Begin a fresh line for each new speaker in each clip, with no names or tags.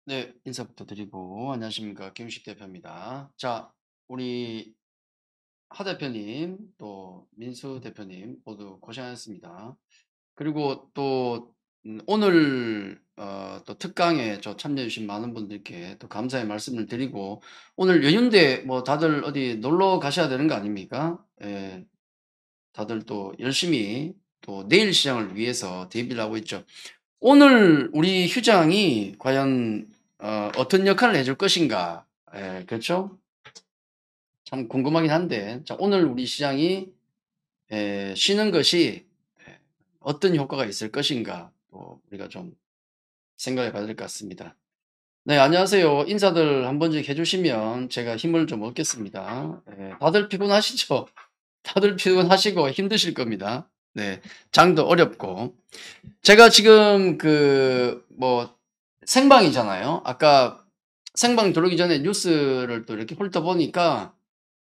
네, 인사부터 드리고, 안녕하십니까. 김우식 대표입니다. 자, 우리 하 대표님, 또 민수 대표님 모두 고생하셨습니다. 그리고 또, 오늘, 또 특강에 참여해주신 많은 분들께 또 감사의 말씀을 드리고, 오늘 연휴인데 뭐 다들 어디 놀러 가셔야 되는 거 아닙니까? 예, 다들 또 열심히 또 내일 시장을 위해서 대비를 하고 있죠. 오늘 우리 휴장이 과연 어떤 역할을 해줄 것인가? 예, 그렇죠? 참 궁금하긴 한데, 자, 오늘 우리 시장이 쉬는 것이 예, 어떤 효과가 있을 것인가? 또 우리가 좀 생각해 봐야 될 것 같습니다. 네, 안녕하세요. 인사들 한 번씩 해주시면 제가 힘을 좀 얻겠습니다. 예, 다들 피곤하시죠? 다들 피곤하시고 힘드실 겁니다. 네, 장도 어렵고. 제가 지금 생방이잖아요. 아까 생방 들어오기 전에 뉴스를 또 이렇게 훑어보니까,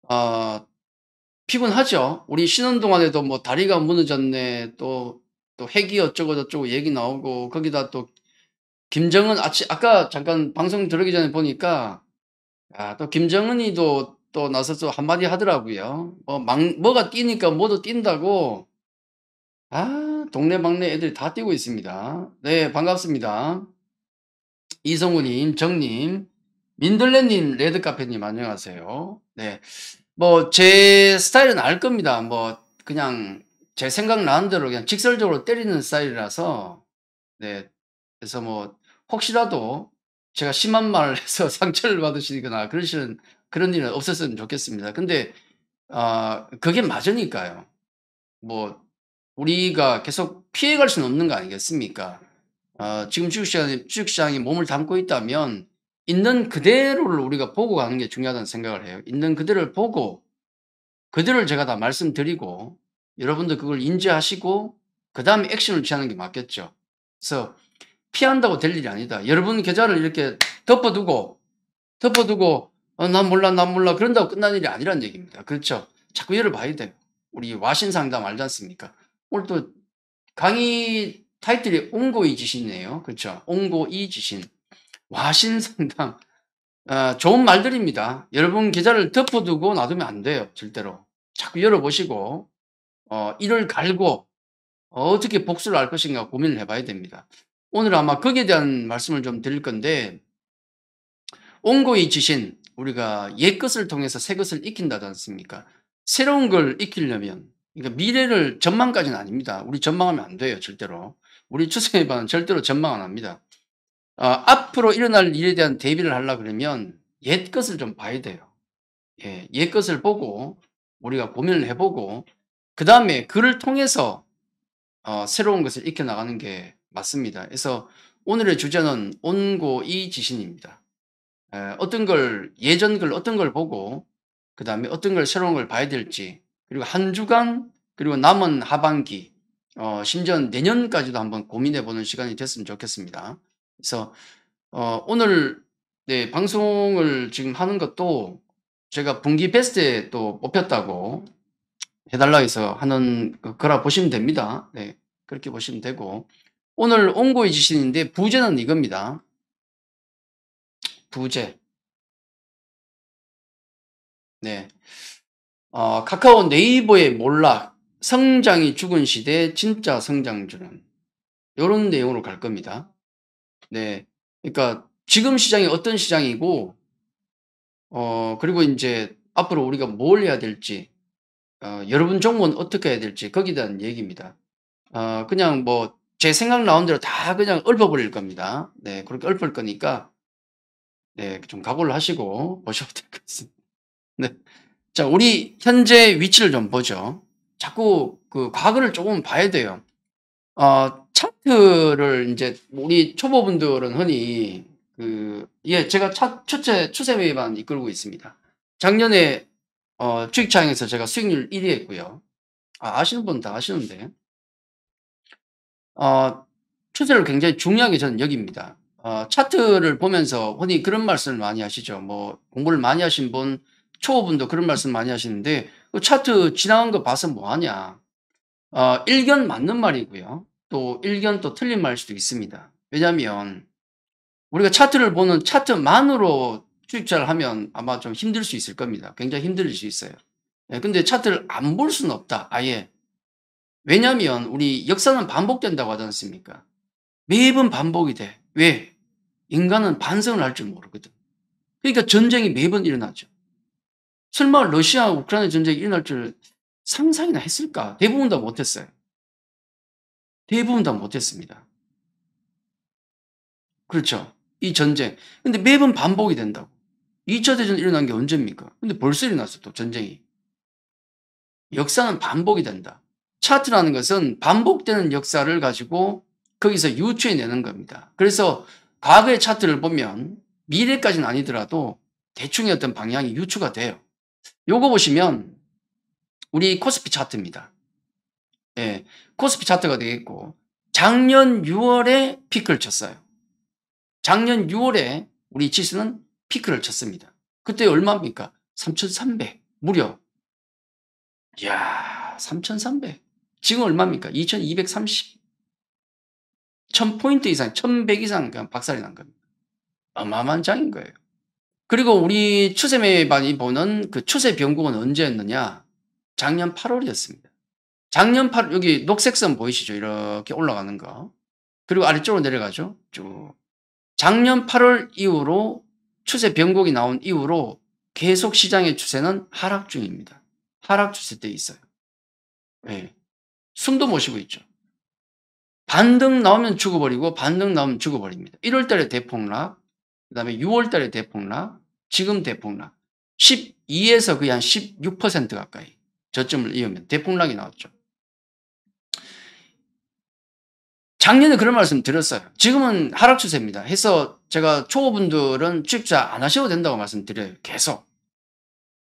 아, 피곤하죠. 우리 쉬는 동안에도 뭐 다리가 무너졌네, 또 핵이 어쩌고 저쩌고 얘기 나오고, 거기다 또 김정은, 아까 잠깐 방송 들어오기 전에 보니까, 또 김정은이도 또 나서서 한마디 하더라고요. 뭐가 뛰니까 모두 뛴다고. 동네방네 애들이 다 뛰고 있습니다. 네, 반갑습니다. 이성우님, 정님, 민들레님, 레드카페님, 안녕하세요. 네. 제 스타일은 알 겁니다. 그냥 제 생각 나는 대로 그냥 직설적으로 때리는 스타일이라서, 네. 그래서 혹시라도 제가 심한 말을 해서 상처를 받으시거나 그런 일은 없었으면 좋겠습니다. 근데, 그게 맞으니까요. 뭐, 우리가 계속 피해갈 수는 없는 거 아니겠습니까? 지금 주식시장이 몸을 담고 있다면 있는 그대로를 우리가 보고 가는 게 중요하다는 생각을 해요. 있는 그대로를 보고 그대로를 제가 다 말씀드리고 여러분도 그걸 인지하시고 그다음에 액션을 취하는 게 맞겠죠. 그래서 피한다고 될 일이 아니다. 여러분 계좌를 이렇게 덮어두고 난 몰라 그런다고 끝난 일이 아니란 얘기입니다. 그렇죠? 자꾸 열어봐야 돼요. 우리 와신 상담 알지 않습니까? 오늘 또 강의 타이틀이 옹고이 지신이네요. 그렇죠? 옹고이 지신. 와신 상담. 좋은 말들입니다. 여러분 계좌를 덮어두고 놔두면 안 돼요. 절대로. 자꾸 열어보시고, 이를 갈고, 어떻게 복수를 할 것인가 고민을 해봐야 됩니다. 오늘 아마 거기에 대한 말씀을 좀 드릴 건데, 옹고이 지신, 우리가 옛 것을 통해서 새 것을 익힌다지 않습니까? 새로운 걸 익히려면, 그러니까 미래를 전망까지는 아닙니다. 우리 전망하면 안 돼요, 절대로. 우리 추세해봐는 절대로 전망 안 합니다. 앞으로 일어날 일에 대한 대비를 하려고 그러면 옛 것을 좀 봐야 돼요. 예, 옛 것을 보고 우리가 고민을 해보고 그 다음에 그를 통해서 새로운 것을 익혀나가는 게 맞습니다. 그래서 오늘의 주제는 온고이지신입니다. 예전 걸 어떤 걸 보고 그 다음에 어떤 걸 새로운 걸 봐야 될지 그리고 한 주간 그리고 남은 하반기 심지어 내년까지도 한번 고민해 보는 시간이 됐으면 좋겠습니다. 그래서 오늘 네, 방송을 지금 하는 것도 제가 분기 베스트에 또 뽑혔다고 해달라 해서 하는 거라 보시면 됩니다. 네, 그렇게 보시면 되고 오늘 온고의 지신인데 부제는 이겁니다. 부제. 네. 카카오 네이버의 몰락, 성장이 죽은 시대 진짜 성장주는 요런 내용으로 갈 겁니다. 네. 그러니까 지금 시장이 어떤 시장이고 그리고 인제 앞으로 우리가 뭘 해야 될지 여러분 종목은 어떻게 해야 될지 거기에 대한 얘기입니다. 그냥 제 생각 나온 대로 다 그냥 읊어버릴 겁니다. 네. 그렇게 읊을 거니까 네 좀 각오를 하시고 보셔도 될 것 같습니다. 네. 자, 우리 현재 위치를 좀 보죠. 자꾸 그 과거를 조금 봐야 돼요. 차트를 인제 우리 초보분들은 흔히 제가 추세 매입만 이끌고 있습니다. 작년에 주식창에서 제가 수익률 1위 했고요. 아시는 분은 다 아시는데 어 추세를 굉장히 중요하게 저는 여깁니다. 차트를 보면서 흔히 그런 말씀을 많이 하시죠. 공부를 많이 하신 분, 초보분도 그런 말씀 많이 하시는데 "그 차트 지나간 거 봐서 뭐 하냐." 일견 맞는 말이고요. 또 일견 또 틀린 말일 수도 있습니다. 왜냐하면 우리가 차트를 보는 차트만으로 투자를 하면 아마 좀 힘들 수 있을 겁니다. 굉장히 힘들 수 있어요. 예, 근데 차트를 안 볼 수는 없다. 아예. 왜냐하면 우리 역사는 반복된다고 하지 않습니까? 매번 반복이 돼. 왜? 인간은 반성을 할 줄 모르거든. 그러니까 전쟁이 매번 일어나죠. 설마 러시아 우크라이나 전쟁이 일어날 줄 상상이나 했을까? 대부분 다 못했어요. 대부분 다 못했습니다. 그렇죠. 이 전쟁. 근데 매번 반복이 된다고. 2차 대전 일어난 게 언제입니까? 근데 벌써 일어났어, 또 전쟁이. 역사는 반복이 된다. 차트라는 것은 반복되는 역사를 가지고 거기서 유추해내는 겁니다. 그래서 과거의 차트를 보면 미래까지는 아니더라도 대충의 어떤 방향이 유추가 돼요. 요거 보시면 우리 코스피 차트입니다. 예, 코스피 차트가 되겠고 작년 6월에 피크를 쳤어요. 작년 6월에 우리 지수는 피크를 쳤습니다. 그때 얼마입니까? 3,300 무려. 이야, 3,300. 지금 얼마입니까? 2,230. 1,000포인트 이상, 1,100 이상 그냥 박살이 난 겁니다. 어마어마한 장인 거예요. 그리고 우리 추세매 많이 보는 그 추세 변곡은 언제였느냐? 작년 8월이었습니다. 작년 8월, 여기 녹색 선 보이시죠? 이렇게 올라가는 거. 그리고 아래쪽으로 내려가죠? 쭉. 작년 8월 이후로 추세 변곡이 나온 이후로 계속 시장의 추세는 하락 중입니다. 하락 추세대에 있어요. 네. 숨도 못 쉬고 있죠. 반등 나오면 죽어버리고 반등 나오면 죽어버립니다. 1월 달에 대폭락, 그 다음에 6월 달에 대폭락, 지금 대폭락. 12에서 거의 한 16% 가까이 저점을 이으면 대폭락이 나왔죠. 작년에 그런 말씀 드렸어요. 지금은 하락 추세입니다. 해서 제가 초보분들은 투자 안 하셔도 된다고 말씀드려요. 계속.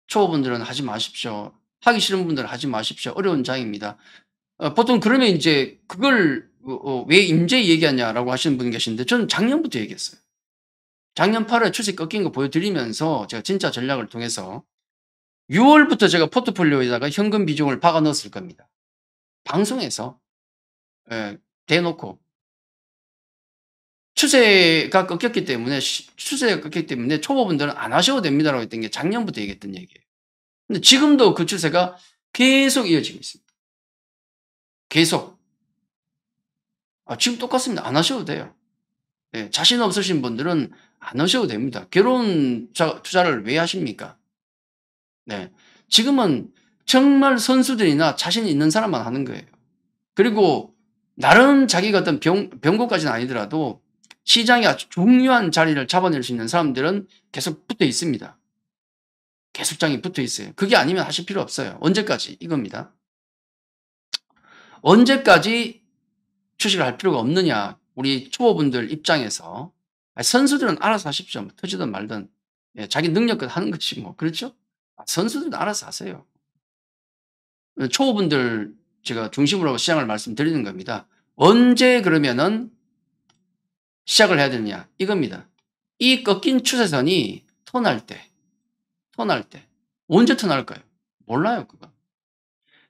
초보분들은 하지 마십시오. 하기 싫은 분들은 하지 마십시오. 어려운 장입니다. 보통 그러면 이제 그걸 왜 임제 얘기하냐라고 하시는 분이 계신데 저는 작년부터 얘기했어요. 작년 8월에 추세 꺾인 거 보여드리면서 제가 진짜 전략을 통해서 6월부터 제가 포트폴리오에다가 현금 비중을 박아 넣었을 겁니다. 방송에서 대놓고 추세가 꺾였기 때문에 초보분들은 안 하셔도 됩니다라고 했던 게 작년부터 얘기했던 얘기예요. 근데 지금도 그 추세가 계속 이어지고 있습니다. 계속. 지금 똑같습니다. 안 하셔도 돼요. 네, 자신 없으신 분들은 안 하셔도 됩니다. 결혼 투자를 왜 하십니까? 네. 지금은 정말 선수들이나 자신 있는 사람만 하는 거예요. 그리고 나름 자기가 어떤 병고까지는 아니더라도 시장에 아주 중요한 자리를 잡아낼 수 있는 사람들은 계속 붙어 있습니다. 계속장이 붙어 있어요. 그게 아니면 하실 필요 없어요. 언제까지? 이겁니다. 언제까지 주식을 할 필요가 없느냐? 우리 초보분들 입장에서 선수들은 알아서 하십시오. 터지든 말든 자기 능력껏 하는 것이 뭐 그렇죠? 선수들은 알아서 하세요. 초보분들 제가 중심으로 시장을 말씀드리는 겁니다. 언제 그러면은 시작을 해야 되느냐? 이겁니다. 이 꺾인 추세선이 턴할 때. 언제 턴할까요? 몰라요, 그거.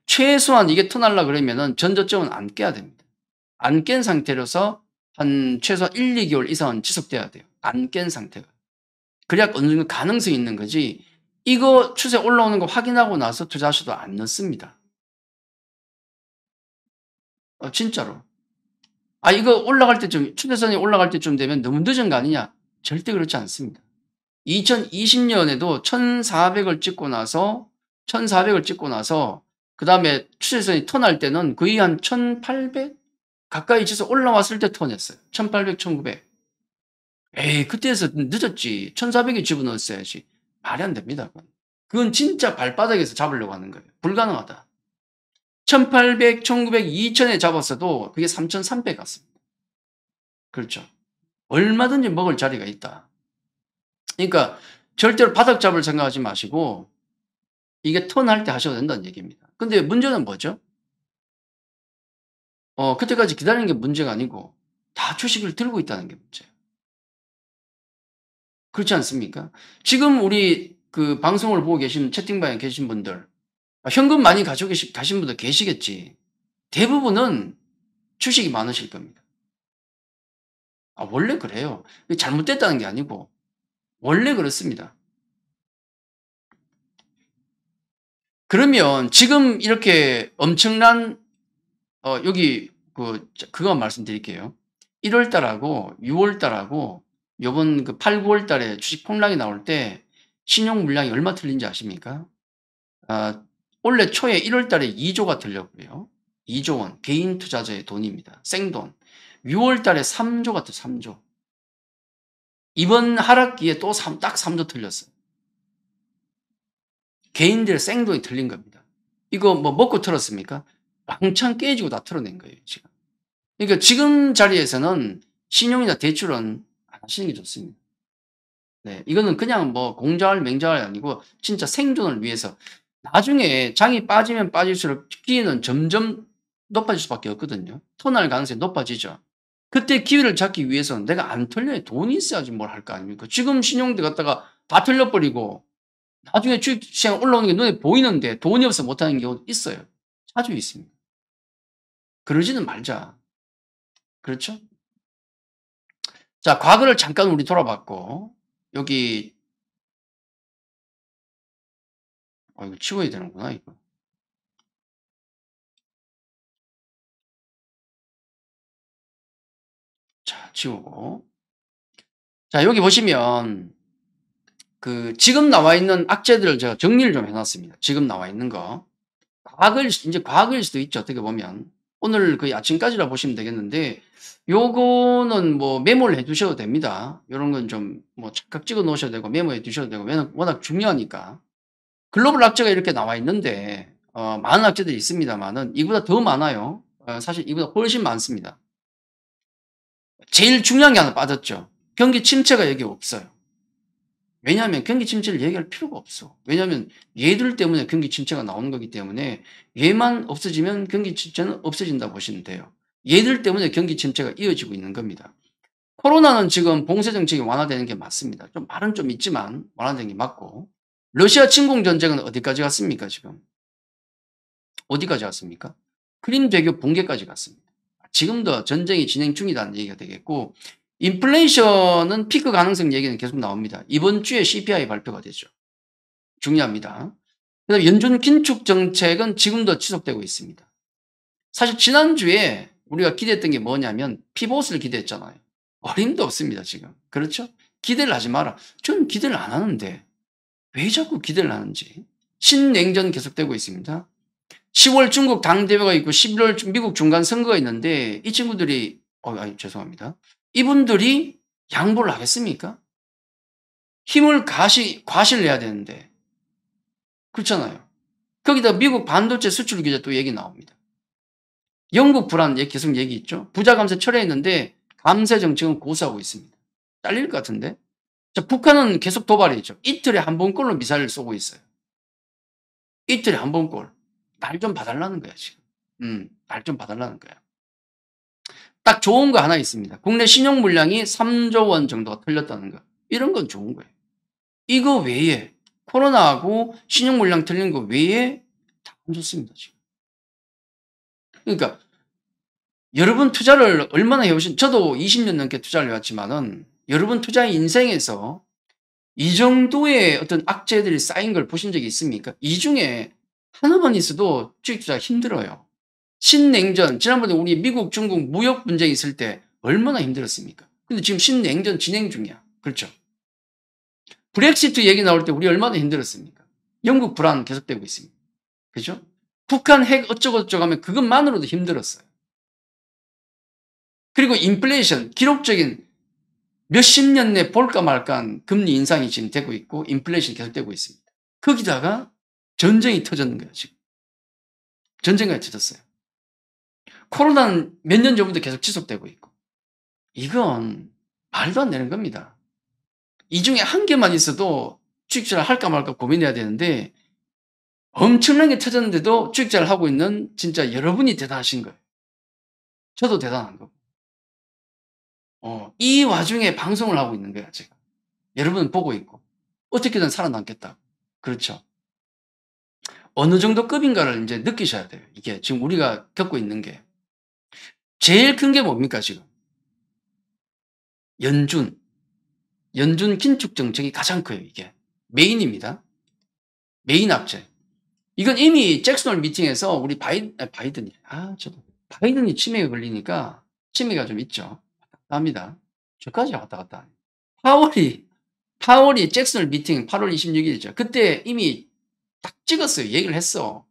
최소한 이게 턴하려 그러면은 전저점은 안 깨야 됩니다. 안 깬 상태로서 한 최소한 1, 2개월 이상은 지속돼야 돼요. 안 깬 상태가. 그래야 어느 정도 가능성이 있는 거지. 이거 추세 올라오는 거 확인하고 나서 투자하셔도 안 넣습니다. 진짜로. 이거 올라갈 때쯤, 추세선이 올라갈 때쯤 되면 너무 늦은 거 아니냐? 절대 그렇지 않습니다. 2020년에도 1,400을 찍고 나서, 그 다음에 추세선이 턴할 때는 거의 한 1,800 가까이 쳐서 올라왔을 때 턴했어요. 1,800, 1,900. 에이, 그때에서 늦었지. 1,400에 집어넣었어야지. 말이 안 됩니다. 그건 진짜 발바닥에서 잡으려고 하는 거예요. 불가능하다. 1,800, 1,900, 2,000에 잡았어도 그게 3,300 갔습니다. 그렇죠. 얼마든지 먹을 자리가 있다. 그러니까 절대로 바닥 잡을 생각하지 마시고 이게 턴할 때 하셔도 된다는 얘기입니다. 근데 문제는 뭐죠? 그때까지 기다리는 게 문제가 아니고 다 주식을 들고 있다는 게 문제예요. 그렇지 않습니까? 지금 우리 그 방송을 보고 계신 채팅방에 계신 분들 현금 많이 가지고 가신 분들 계시겠지. 대부분은 주식이 많으실 겁니다. 원래 그래요. 잘못됐다는 게 아니고 원래 그렇습니다. 그러면 지금 이렇게 엄청난 여기 그거 말씀드릴게요. 1월 달하고 6월 달하고 요번 8, 9월 달에 주식 폭락이 나올 때 신용 물량이 얼마 틀린지 아십니까? 아, 올해 초에 1월 달에 2조가 틀렸고요. 2조 원 개인 투자자의 돈입니다. 생돈. 6월 달에 3조가 틀 3조. 이번 하락기에 또 딱 3조 틀렸어요. 개인들 생돈이 틀린 겁니다. 이거 뭐 먹고 틀었습니까? 왕창 깨지고 다 틀어낸 거예요, 지금. 그러니까 지금 자리에서는 신용이나 대출은 안 하시는 게 좋습니다. 네, 이거는 그냥 뭐 공자할 맹자할 아니고 진짜 생존을 위해서 나중에 장이 빠지면 빠질수록 기회는 점점 높아질 수밖에 없거든요. 터날 가능성이 높아지죠. 그때 기회를 잡기 위해서는 내가 안 털려야 돈이 있어야지 뭘 할 거 아닙니까? 지금 신용대 갖다가 다 털려버리고 나중에 주식시장 올라오는 게 눈에 보이는데 돈이 없어 못하는 경우도 있어요. 자주 있습니다. 그러지는 말자. 그렇죠? 자, 과거를 잠깐 우리 돌아봤고 여기 이거 치워야 되는구나 이거. 자, 치우고. 자, 여기 보시면 지금 나와 있는 악재들을 제가 정리를 좀 해놨습니다. 지금 나와 있는 거. 이제 과거일 수도 있죠. 어떻게 보면. 오늘 거의 아침까지라 보시면 되겠는데, 요거는 뭐 메모를 해 두셔도 됩니다. 요런 건 좀 뭐 착각 찍어 놓으셔도 되고 메모해 두셔도 되고, 워낙 중요하니까. 글로벌 악재가 이렇게 나와 있는데, 많은 악재들이 있습니다만은, 이보다 더 많아요. 사실 이보다 훨씬 많습니다. 제일 중요한 게 하나 빠졌죠. 경기 침체가 여기 없어요. 왜냐하면 경기 침체를 얘기할 필요가 없어. 왜냐하면 얘들 때문에 경기 침체가 나오는 거기 때문에 얘만 없어지면 경기 침체는 없어진다고 보시면 돼요. 얘들 때문에 경기 침체가 이어지고 있는 겁니다. 코로나는 지금 봉쇄 정책이 완화되는 게 맞습니다. 좀 말은 좀 있지만 완화되는 게 맞고, 러시아 침공 전쟁은 어디까지 갔습니까 지금? 어디까지 갔습니까? 크림 대교 붕괴까지 갔습니다. 지금도 전쟁이 진행 중이라는 얘기가 되겠고, 인플레이션은 피크 가능성 얘기는 계속 나옵니다. 이번 주에 CPI 발표가 되죠. 중요합니다. 그다음에 연준 긴축 정책은 지금도 지속되고 있습니다. 사실 지난주에 우리가 기대했던 게 뭐냐면 피봇을 기대했잖아요. 어림도 없습니다, 지금. 그렇죠? 기대를 하지 마라. 저는 기대를 안 하는데 왜 자꾸 기대를 하는지. 신냉전 계속되고 있습니다. 10월 중국 당대회가 있고 11월 미국 중간 선거가 있는데 이 친구들이 죄송합니다. 이분들이 양보를 하겠습니까? 힘을 과시를 해야 되는데 그렇잖아요. 거기다 미국 반도체 수출 규제 또 얘기 나옵니다. 영국 불안 계속 얘기 있죠. 부자 감세 철회했는데 감세 정책은 고수하고 있습니다. 잘릴 것 같은데. 자, 북한은 계속 도발이죠. 이틀에 한 번꼴로 미사일을 쏘고 있어요. 이틀에 한 번꼴. 날 좀 봐달라는 거야 지금. 날 좀 봐달라는 거야. 딱 좋은 거 하나 있습니다. 국내 신용 물량이 3조 원 정도가 틀렸다는 거. 이런 건 좋은 거예요. 이거 외에 코로나하고 신용 물량 틀린 거 외에 다 안 좋습니다 지금. 그러니까 여러분 투자를 얼마나 해오신, 저도 20년 넘게 투자를 해왔지만은 여러분 투자 인생에서 이 정도의 어떤 악재들이 쌓인 걸 보신 적이 있습니까? 이 중에 하나만 있어도 주식 투자 힘들어요. 신냉전, 지난번에 우리 미국, 중국 무역 분쟁이 있을 때 얼마나 힘들었습니까? 근데 지금 신냉전 진행 중이야. 그렇죠? 브렉시트 얘기 나올 때 우리 얼마나 힘들었습니까? 영국 불안 계속되고 있습니다. 그죠? 북한 핵 어쩌고저쩌고 하면 그것만으로도 힘들었어요. 그리고 인플레이션, 기록적인 몇십 년 내 볼까 말까한 금리 인상이 지금 되고 있고 인플레이션이 계속되고 있습니다. 거기다가 전쟁이 터졌는 거예요, 지금. 전쟁까지 터졌어요. 코로나는 몇 년 전부터 계속 지속되고 있고. 이건 말도 안 되는 겁니다. 이 중에 한 개만 있어도 주식투자를 할까 말까 고민해야 되는데 엄청나게 터졌는데도 주식투자를 하고 있는 진짜 여러분이 대단하신 거예요. 저도 대단한 거고. 이 와중에 방송을 하고 있는 거야, 제가. 여러분은 보고 있고. 어떻게든 살아남겠다. 그렇죠. 어느 정도 급인가를 이제 느끼셔야 돼요. 이게 지금 우리가 겪고 있는 게. 제일 큰 게 뭡니까, 지금? 연준 긴축 정책이 가장 커요. 이게 메인입니다. 메인 악재. 이건 이미 잭슨 홀 미팅에서 우리 바이든이 바이든이 치매에 걸리니까 치매가 좀 있죠. 합니다. 저까지 왔다 갔다. 파월이 잭슨 홀 미팅 8월 26일이죠. 그때 이미 딱 찍었어요. 얘기를 했어.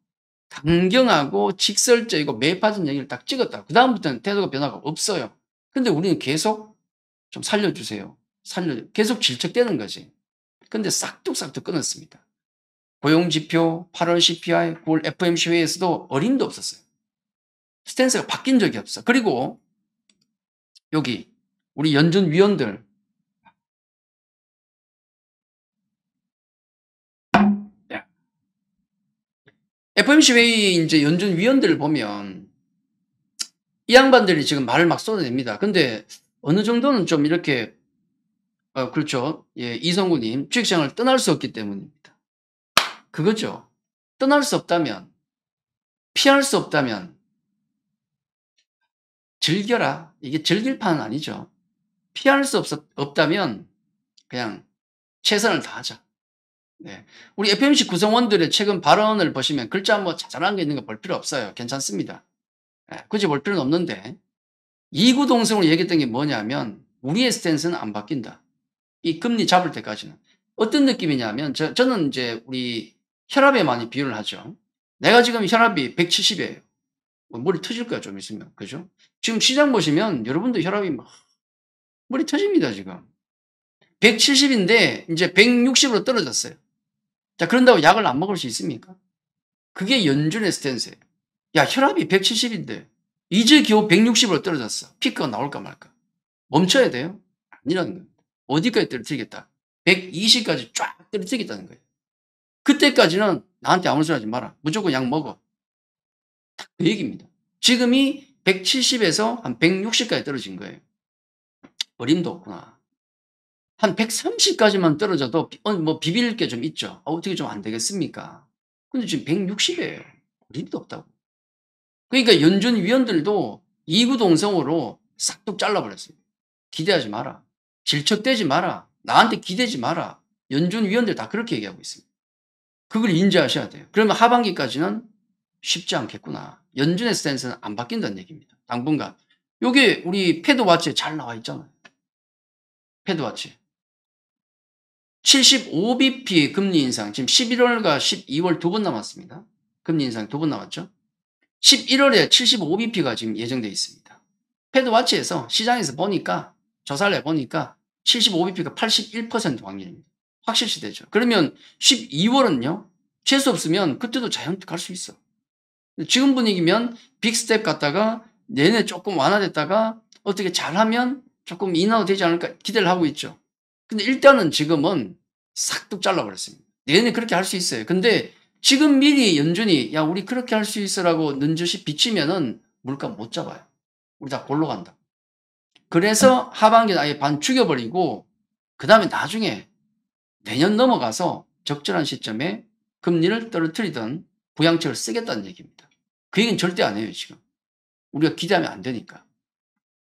강경하고 직설적이고 매파진 얘기를 딱 찍었다. 그다음부터는 태도가 변화가 없어요. 근데 우리는 계속 좀 살려주세요. 계속 질척대는 거지. 근데 싹둑싹둑 끊었습니다. 고용지표, 8월 CPI, 9월 FOMC 회의에서도 어림도 없었어요. 스탠스가 바뀐 적이 없어. 그리고 여기 우리 연준 위원들 FOMC 회의 이제 연준 위원들을 보면 이 양반들이 지금 말을 막 쏟아냅니다. 근데 어느 정도는 좀 이렇게 그렇죠. 예, 이성구님 주식시장을 떠날 수 없기 때문입니다. 그거죠. 떠날 수 없다면, 피할 수 없다면 즐겨라. 이게 즐길 판은 아니죠. 피할 수 없다면 그냥 최선을 다하자. 네. 우리 FOMC 구성원들의 최근 발언을 보시면 글자 뭐 자잘한 게 있는 거 볼 필요 없어요. 괜찮습니다. 네, 굳이 볼 필요는 없는데 이구동성으로 얘기했던 게 뭐냐면 우리의 스탠스는 안 바뀐다. 이 금리 잡을 때까지는. 어떤 느낌이냐면 저는 이제 우리 혈압에 많이 비유를 하죠. 내가 지금 혈압이 170이에요. 머리 터질 거야 좀 있으면. 그죠? 지금 시장 보시면 여러분도 혈압이 막 머리 터집니다 지금. 170인데 이제 160으로 떨어졌어요. 자, 그런다고 약을 안 먹을 수 있습니까? 그게 연준의 스탠스예요. 야, 혈압이 170인데 이제 겨우 160으로 떨어졌어. 피크가 나올까 말까. 멈춰야 돼요? 아니라는 거예요. 어디까지 떨어뜨리겠다. 120까지 쫙 떨어뜨리겠다는 거예요. 그때까지는 나한테 아무 소리 하지 마라. 무조건 약 먹어. 딱 그 얘기입니다. 지금이 170에서 한 160까지 떨어진 거예요. 어림도 없구나. 한 130까지만 떨어져도 뭐 비빌 게 좀 있죠. 어떻게 좀 안 되겠습니까? 근데 지금 160이에요. 어림도 없다고. 그러니까 연준 위원들도 이구동성으로 싹둑 잘라버렸습니다. 기대하지 마라. 질척대지 마라. 나한테 기대지 마라. 연준 위원들 다 그렇게 얘기하고 있습니다. 그걸 인지하셔야 돼요. 그러면 하반기까지는 쉽지 않겠구나. 연준의 스탠스는 안 바뀐다는 얘기입니다. 당분간. 요게 우리 패드와치에 잘 나와 있잖아요. 패드와치. 75bp 금리 인상. 지금 11월과 12월 2번 남았습니다. 금리 인상 2번 남았죠. 11월에 75bp가 지금 예정되어 있습니다. 패드와치에서 시장에서 보니까 조사를 해보니까 75bp가 81% 확률입니다. 확실시 되죠. 그러면 12월은요. 재수 없으면 그때도 자연히 갈 수 있어. 지금 분위기면 빅스텝 갔다가 내내 조금 완화됐다가 어떻게 잘하면 조금 인하가 되지 않을까 기대를 하고 있죠. 근데 일단은 지금은 싹둑 잘라버렸습니다. 내내 그렇게 할 수 있어요. 근데 지금 미리 연준이 야 우리 그렇게 할 수 있어라고 눈젓이 비치면은 물가 못 잡아요. 우리 다 골로 간다. 그래서 하반기에 아예 반 죽여버리고 그 다음에 나중에 내년 넘어가서 적절한 시점에 금리를 떨어뜨리던 부양책을 쓰겠다는 얘기입니다. 그 얘기는 절대 안 해요 지금. 우리가 기대하면 안 되니까.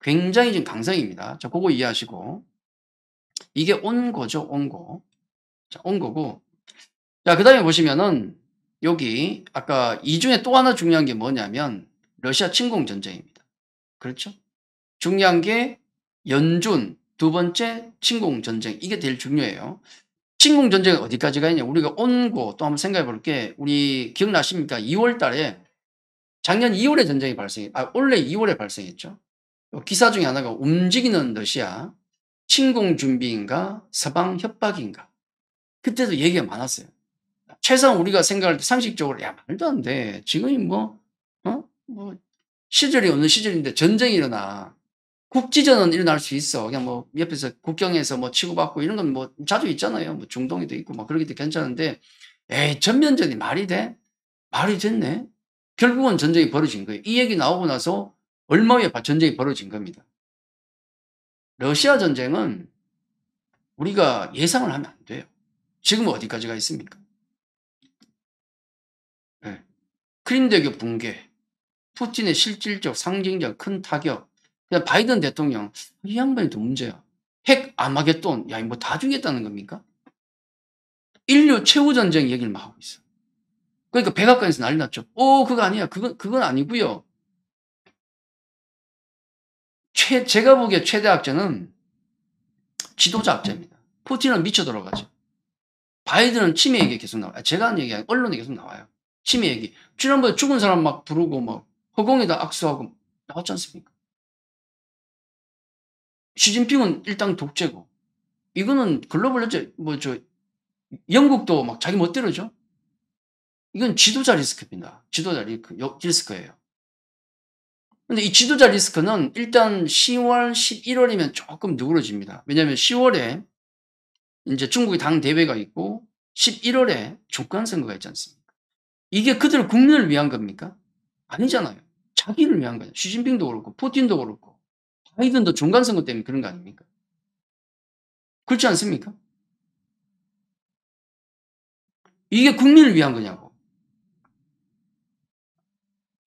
굉장히 지금 강성입니다. 자, 그거 이해하시고 이게 온거죠, 온거. 자, 온거고. 자, 그 다음에 보시면은 여기 아까 이 중에 또 하나 중요한 게 뭐냐면 러시아 침공 전쟁입니다. 그렇죠? 중요한 게 연준 두 번째 침공 전쟁 이게 제일 중요해요. 침공 전쟁은 어디까지 가냐? 우리가 온거 또 한번 생각해 볼게. 우리 기억나십니까? 2월 달에 작년 2월에 전쟁이 올해 2월에 발생했죠. 기사 중에 하나가 움직이는 러시아 침공 준비인가 서방 협박인가. 그때도 얘기가 많았어요. 최소한 우리가 생각할 때 상식적으로 야 말도 안 돼. 지금이 뭐 시절이 어느 시절인데 전쟁이 일어나. 국지전은 일어날 수 있어. 그냥 뭐 옆에서 국경에서 뭐 치고받고 이런 건 뭐 자주 있잖아요. 뭐 중동에도 있고 막 그러기도 괜찮은데 에이 전면전이 말이 돼? 말이 됐네. 결국은 전쟁이 벌어진 거예요. 이 얘기 나오고 나서 얼마 후에 전쟁이 벌어진 겁니다. 러시아 전쟁은 우리가 예상을 하면 안 돼요. 지금 어디까지 가 있습니까? 네. 크림대교 붕괴, 푸틴의 실질적 상징적 큰 타격. 그냥 바이든 대통령 이 양반이 더 문제야. 핵 아마겟돈. 야, 뭐 다 죽였다는 겁니까? 인류 최후 전쟁 얘기를 막 하고 있어. 그러니까 백악관에서 난리 났죠. 그거 아니야. 그건 아니고요. 제가 보기에 최대 악재는 지도자 악재입니다. 푸틴은 미쳐 돌아가죠. 바이든은 치매 얘기 계속 나와요. 제가 하는 얘기 아니고 언론에 계속 나와요. 치매 얘기. 지난번에 죽은 사람 막 부르고 막 허공에다 악수하고 나왔지 않습니까? 시진핑은 일당 독재고 이거는 글로벌 현재 영국도 막 자기 멋대로죠. 이건 지도자 리스크입니다. 지도자 리스크예요. 근데 이 지도자 리스크는 일단 10월, 11월이면 조금 누그러집니다. 왜냐하면 10월에 이제 중국의 당 대회가 있고 11월에 중간 선거가 있지 않습니까? 이게 그들 국민을 위한 겁니까? 아니잖아요. 자기를 위한 거예요. 시진핑도 그렇고 푸틴도 그렇고 바이든도 중간 선거 때문에 그런 거 아닙니까? 그렇지 않습니까? 이게 국민을 위한 거냐고.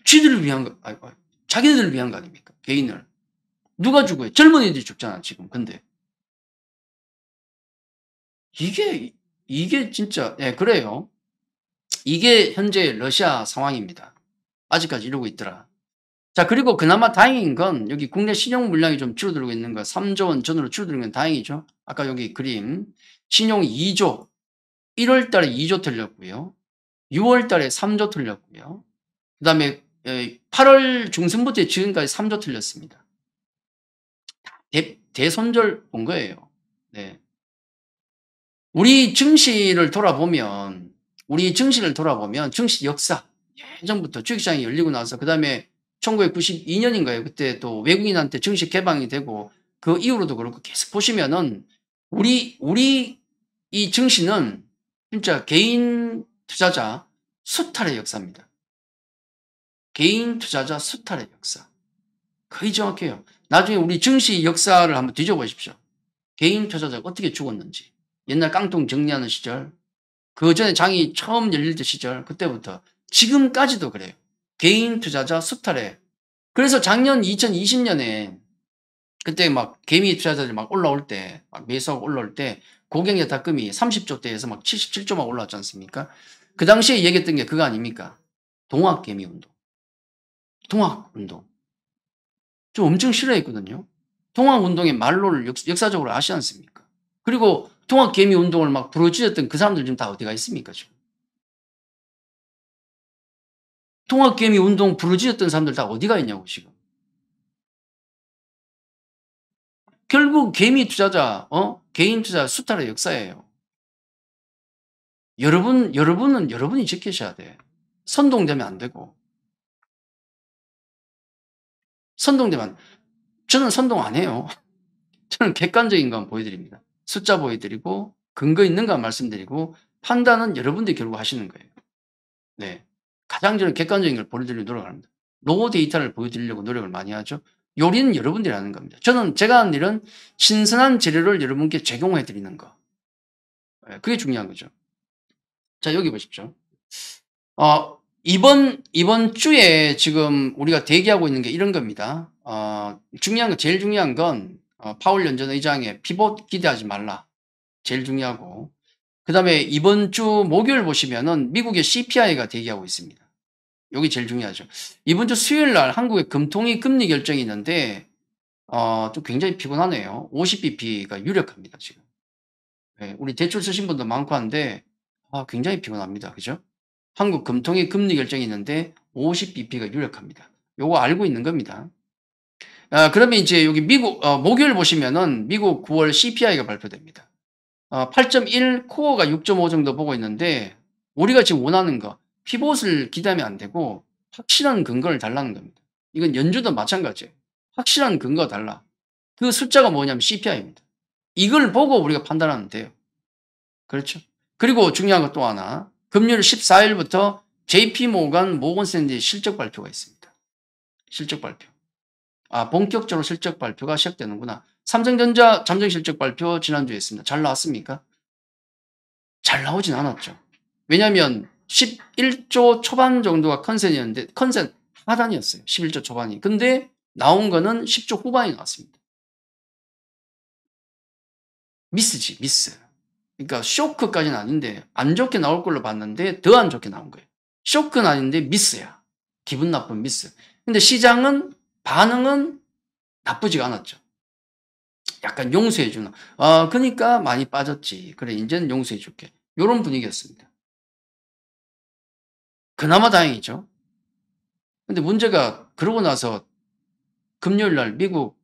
쥐들을 위한 거, 자기들을 위한 거 아닙니까? 개인을. 누가 죽어요? 젊은이들이 죽잖아, 지금. 근데. 이게 진짜, 예, 그래요. 이게 현재 러시아 상황입니다. 아직까지 이러고 있더라. 자, 그리고 그나마 다행인 건 여기 국내 신용 물량이 좀 줄어들고 있는 거 3조 원 전으로 줄어드는 건 다행이죠. 아까 여기 그림. 신용 2조. 1월 달에 2조 털렸고요. 6월 달에 3조 털렸고요. 그 다음에 8월 중순부터 지금까지 3조 털렸습니다. 대손절 본 거예요. 네. 우리 증시를 돌아보면 증시 역사, 예전부터 주식시장이 열리고 나서 그 다음에 1992년인가요? 그때 또 외국인한테 증시 개방이 되고 그 이후로도 그렇고 계속 보시면은 우리 이 증시는 진짜 개인 투자자 수탈의 역사입니다. 개인 투자자 수탈의 역사. 거의 정확해요. 나중에 우리 증시 역사를 한번 뒤져보십시오. 개인 투자자가 어떻게 죽었는지. 옛날 깡통 정리하는 시절, 그 전에 장이 처음 열릴 때 시절, 그때부터 지금까지도 그래요. 개인 투자자 수탈에. 그래서 작년 2020년에 그때 막 개미 투자자들 막 올라올 때, 막 매수하고 올라올 때 고객 여타금이 30조대에서 막 77조 막 올라왔지 않습니까? 그 당시에 얘기했던 게 그거 아닙니까? 동학개미 운동. 동학 운동. 좀 엄청 싫어했거든요. 동학 운동의 말로를 역사적으로 아시지 않습니까? 그리고 동학 개미 운동을 막 부르짖었던 그 사람들 지금 다 어디가 있습니까, 지금? 동학 개미 운동 부르짖었던 사람들 다 어디가 있냐고, 지금. 결국 개미 투자자, 개인 투자 수탈의 역사예요. 여러분은 여러분이 지키셔야 돼. 선동되면 안 되고. 저는 선동 안 해요. 저는 객관적인 건 보여드립니다. 숫자 보여드리고, 근거 있는 건 말씀드리고, 판단은 여러분들이 결국 하시는 거예요. 네. 가장 저는 객관적인 걸 보여드리려고 노력합니다. 로우 데이터를 보여드리려고 노력을 많이 하죠. 요리는 여러분들이 하는 겁니다. 제가 하는 일은 신선한 재료를 여러분께 제공해 드리는 거. 그게 중요한 거죠. 자, 여기 보십시오. 이번 주에 지금 우리가 대기하고 있는 게 이런 겁니다. 제일 중요한 건, 파월 연전 의장의 피봇 기대하지 말라. 제일 중요하고. 그 다음에 이번 주 목요일 보시면은 미국의 CPI가 대기하고 있습니다. 여기 제일 중요하죠. 이번 주 수요일 날 한국의 금통위 금리 결정이 있는데, 좀 굉장히 피곤하네요. 50bp가 유력합니다, 지금. 네, 우리 대출 쓰신 분도 많고 한데, 굉장히 피곤합니다. 그죠? 한국 금통위 금리 결정이 있는데, 50bp가 유력합니다. 요거 알고 있는 겁니다. 그러면 이제 여기 목요일 보시면은 미국 9월 CPI가 발표됩니다. 8.1, 코어가 6.5 정도 보고 있는데, 우리가 지금 원하는 거, 피봇을 기대하면 안 되고, 확실한 근거를 달라는 겁니다. 이건 연준도 마찬가지예요. 확실한 근거가 달라. 그 숫자가 뭐냐면 CPI입니다. 이걸 보고 우리가 판단하면 돼요. 그렇죠? 그리고 중요한 것 또 하나, 금요일 14일부터 JP 모건 스탠리 실적 발표가 있습니다. 실적 발표. 본격적으로 실적 발표가 시작되는구나. 삼성전자 잠정 실적 발표 지난주에 했습니다. 잘 나왔습니까? 잘 나오진 않았죠. 왜냐하면 11조 초반 정도가 컨센이었는데 컨센 하단이었어요. 11조 초반이. 근데 나온 거는 10조 후반이 나왔습니다. 미스지, 미스. 그러니까 쇼크까지는 아닌데 안 좋게 나올 걸로 봤는데 더 안 좋게 나온 거예요. 쇼크는 아닌데 미스야. 기분 나쁜 미스. 근데 시장은 반응은 나쁘지가 않았죠. 약간 용서해 주는. 그러니까 많이 빠졌지. 그래, 이제는 용서해 줄게. 요런 분위기였습니다. 그나마 다행이죠. 근데 문제가 그러고 나서 금요일 날 미국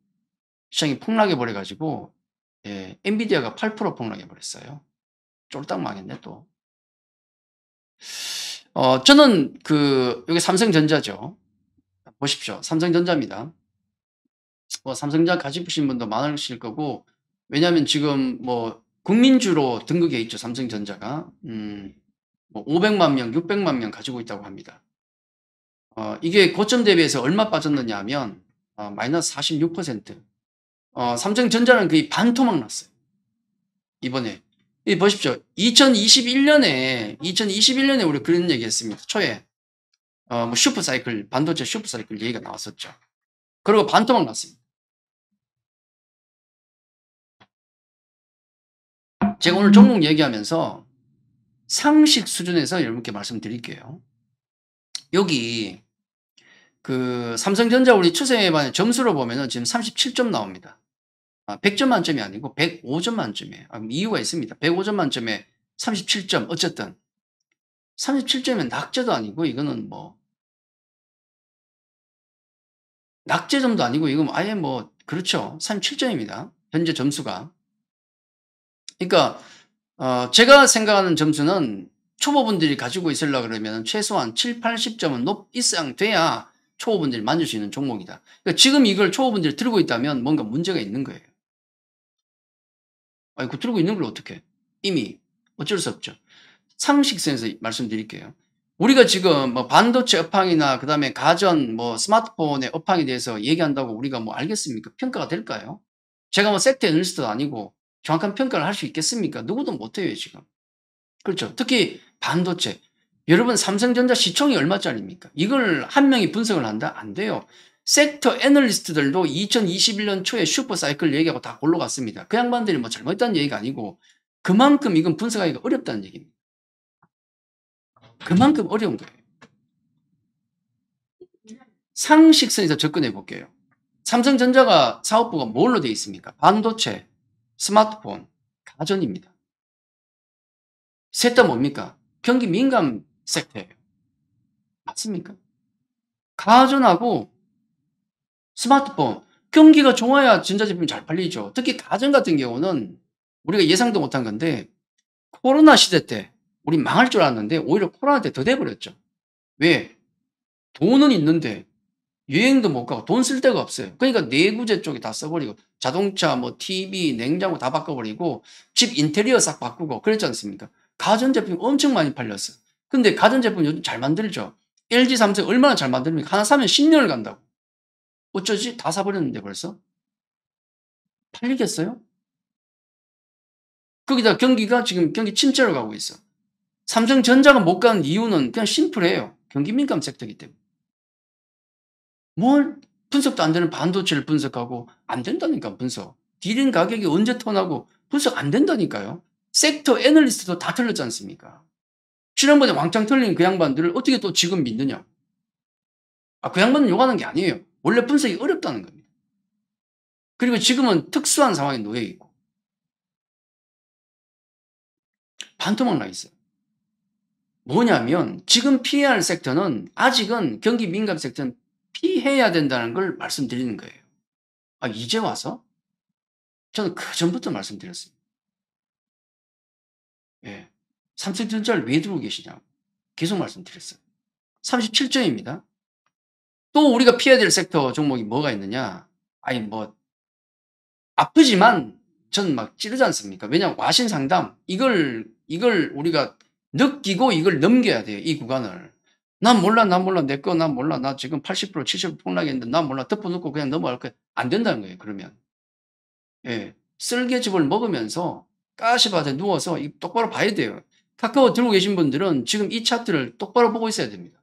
시장이 폭락해 버려 가지고 엔비디아가 8% 폭락해 버렸어요. 쫄딱 망했네 또. 저는 여기 삼성전자죠. 보십시오. 삼성전자입니다. 삼성전자 가지신 분도 많으실 거고, 왜냐하면 지금 국민주로 등극해 있죠. 삼성전자가 500만 명, 600만 명 가지고 있다고 합니다. 이게 고점 대비해서 얼마 빠졌느냐 하면 마이너스 46%. 삼성전자는 거의 반토막 났어요. 이번에. 보십시오. 2021년에 우리 그런 얘기 했습니다. 초에. 슈퍼사이클, 반도체 슈퍼사이클 얘기가 나왔었죠. 그리고 반토막 났습니다. 제가 오늘 종목 얘기하면서 상식 수준에서 여러분께 말씀드릴게요. 여기 삼성전자 우리 추세반의 점수로 보면은 지금 37점 나옵니다. 100점 만점이 아니고 105점 만점이에요. 이유가 있습니다. 105점 만점에 37점. 어쨌든 37점이면 낙제도 아니고 이거는 낙제점도 아니고 이건 아예 그렇죠. 37점입니다. 현재 점수가. 그러니까 제가 생각하는 점수는 초보분들이 가지고 있으려고 그러면 최소한 7, 80점은 이상 돼야 초보분들이 만질 수 있는 종목이다. 그러니까 지금 이걸 초보분들이 들고 있다면 뭔가 문제가 있는 거예요. 그 들고 있는 걸 어떻게 이미 어쩔 수 없죠. 상식선에서 말씀드릴게요. 우리가 지금 반도체 업황이나 그다음에 가전 스마트폰의 업황에 대해서 얘기한다고 우리가 알겠습니까? 평가가 될까요? 제가 섹터 애널리스트도 아니고 정확한 평가를 할 수 있겠습니까? 누구도 못해요 지금. 그렇죠. 특히 반도체. 여러분 삼성전자 시총이 얼마짜리입니까? 이걸 한 명이 분석을 한다? 안 돼요. 섹터 애널리스트들도 2021년 초에 슈퍼사이클 얘기하고 다 골로 갔습니다. 그 양반들이 잘못했다는 얘기가 아니고 그만큼 이건 분석하기가 어렵다는 얘기입니다. 그만큼 어려운 거예요. 상식선에서 접근해 볼게요. 삼성전자가 사업부가 뭘로 되어 있습니까? 반도체, 스마트폰, 가전입니다. 셋 다 뭡니까? 경기 민감 섹터예요. 맞습니까? 가전하고 스마트폰, 경기가 좋아야 전자제품이 잘 팔리죠. 특히 가전 같은 경우는 우리가 예상도 못한 건데 코로나 시대 때 우리 망할 줄 알았는데 오히려 코로나 때 더 돼버렸죠. 왜? 돈은 있는데 여행도 못 가고 돈 쓸 데가 없어요. 그러니까 내구재 쪽에 다 써버리고 자동차, TV, 냉장고 다 바꿔버리고 집 인테리어 싹 바꾸고 그랬지 않습니까? 가전제품이 엄청 많이 팔렸어요. 근데 가전제품 요즘 잘 만들죠. LG, 삼성 얼마나 잘 만듭니까? 하나 사면 10년을 간다고. 어쩌지? 다 사버렸는데 벌써? 팔리겠어요? 거기다 경기가 지금 경기 침체로 가고 있어. 삼성전자가 못 가는 이유는 그냥 심플해요. 경기 민감 섹터이기 때문에. 뭘 분석도 안 되는 반도체를 분석하고 안 된다니까 분석. 디램 가격이 언제 턴하고 분석 안 된다니까요. 섹터 애널리스트도 다 틀렸지 않습니까? 지난번에 왕창 틀린 그 양반들을 어떻게 또 지금 믿느냐. 그 양반은 욕하는 게 아니에요. 원래 분석이 어렵다는 겁니다. 그리고 지금은 특수한 상황에 놓여 있고 반토막 나 있어요. 뭐냐면 지금 피해야 할 섹터는 아직은 경기 민감 섹터는 피해야 된다는 걸 말씀드리는 거예요. 이제 와서? 저는 그전부터 말씀드렸습니다. 예. 삼성전자를 왜 들고 계시냐고 계속 말씀드렸어요. 37점입니다. 또 우리가 피해야 될 섹터 종목이 뭐가 있느냐? 아프지만 전 막 찌르지 않습니까? 왜냐하면 와신 상담 이걸 우리가 느끼고 이걸 넘겨야 돼요. 이 구간을. 난 몰라 내 거 난 몰라 나 지금 80% 70% 폭락했는데 난 몰라 덮어놓고 그냥 넘어갈 거야. 안 된다는 거예요. 그러면 쓸개즙을 먹으면서 가시밭에 누워서 똑바로 봐야 돼요. 카카오 들고 계신 분들은 지금 이 차트를 똑바로 보고 있어야 됩니다.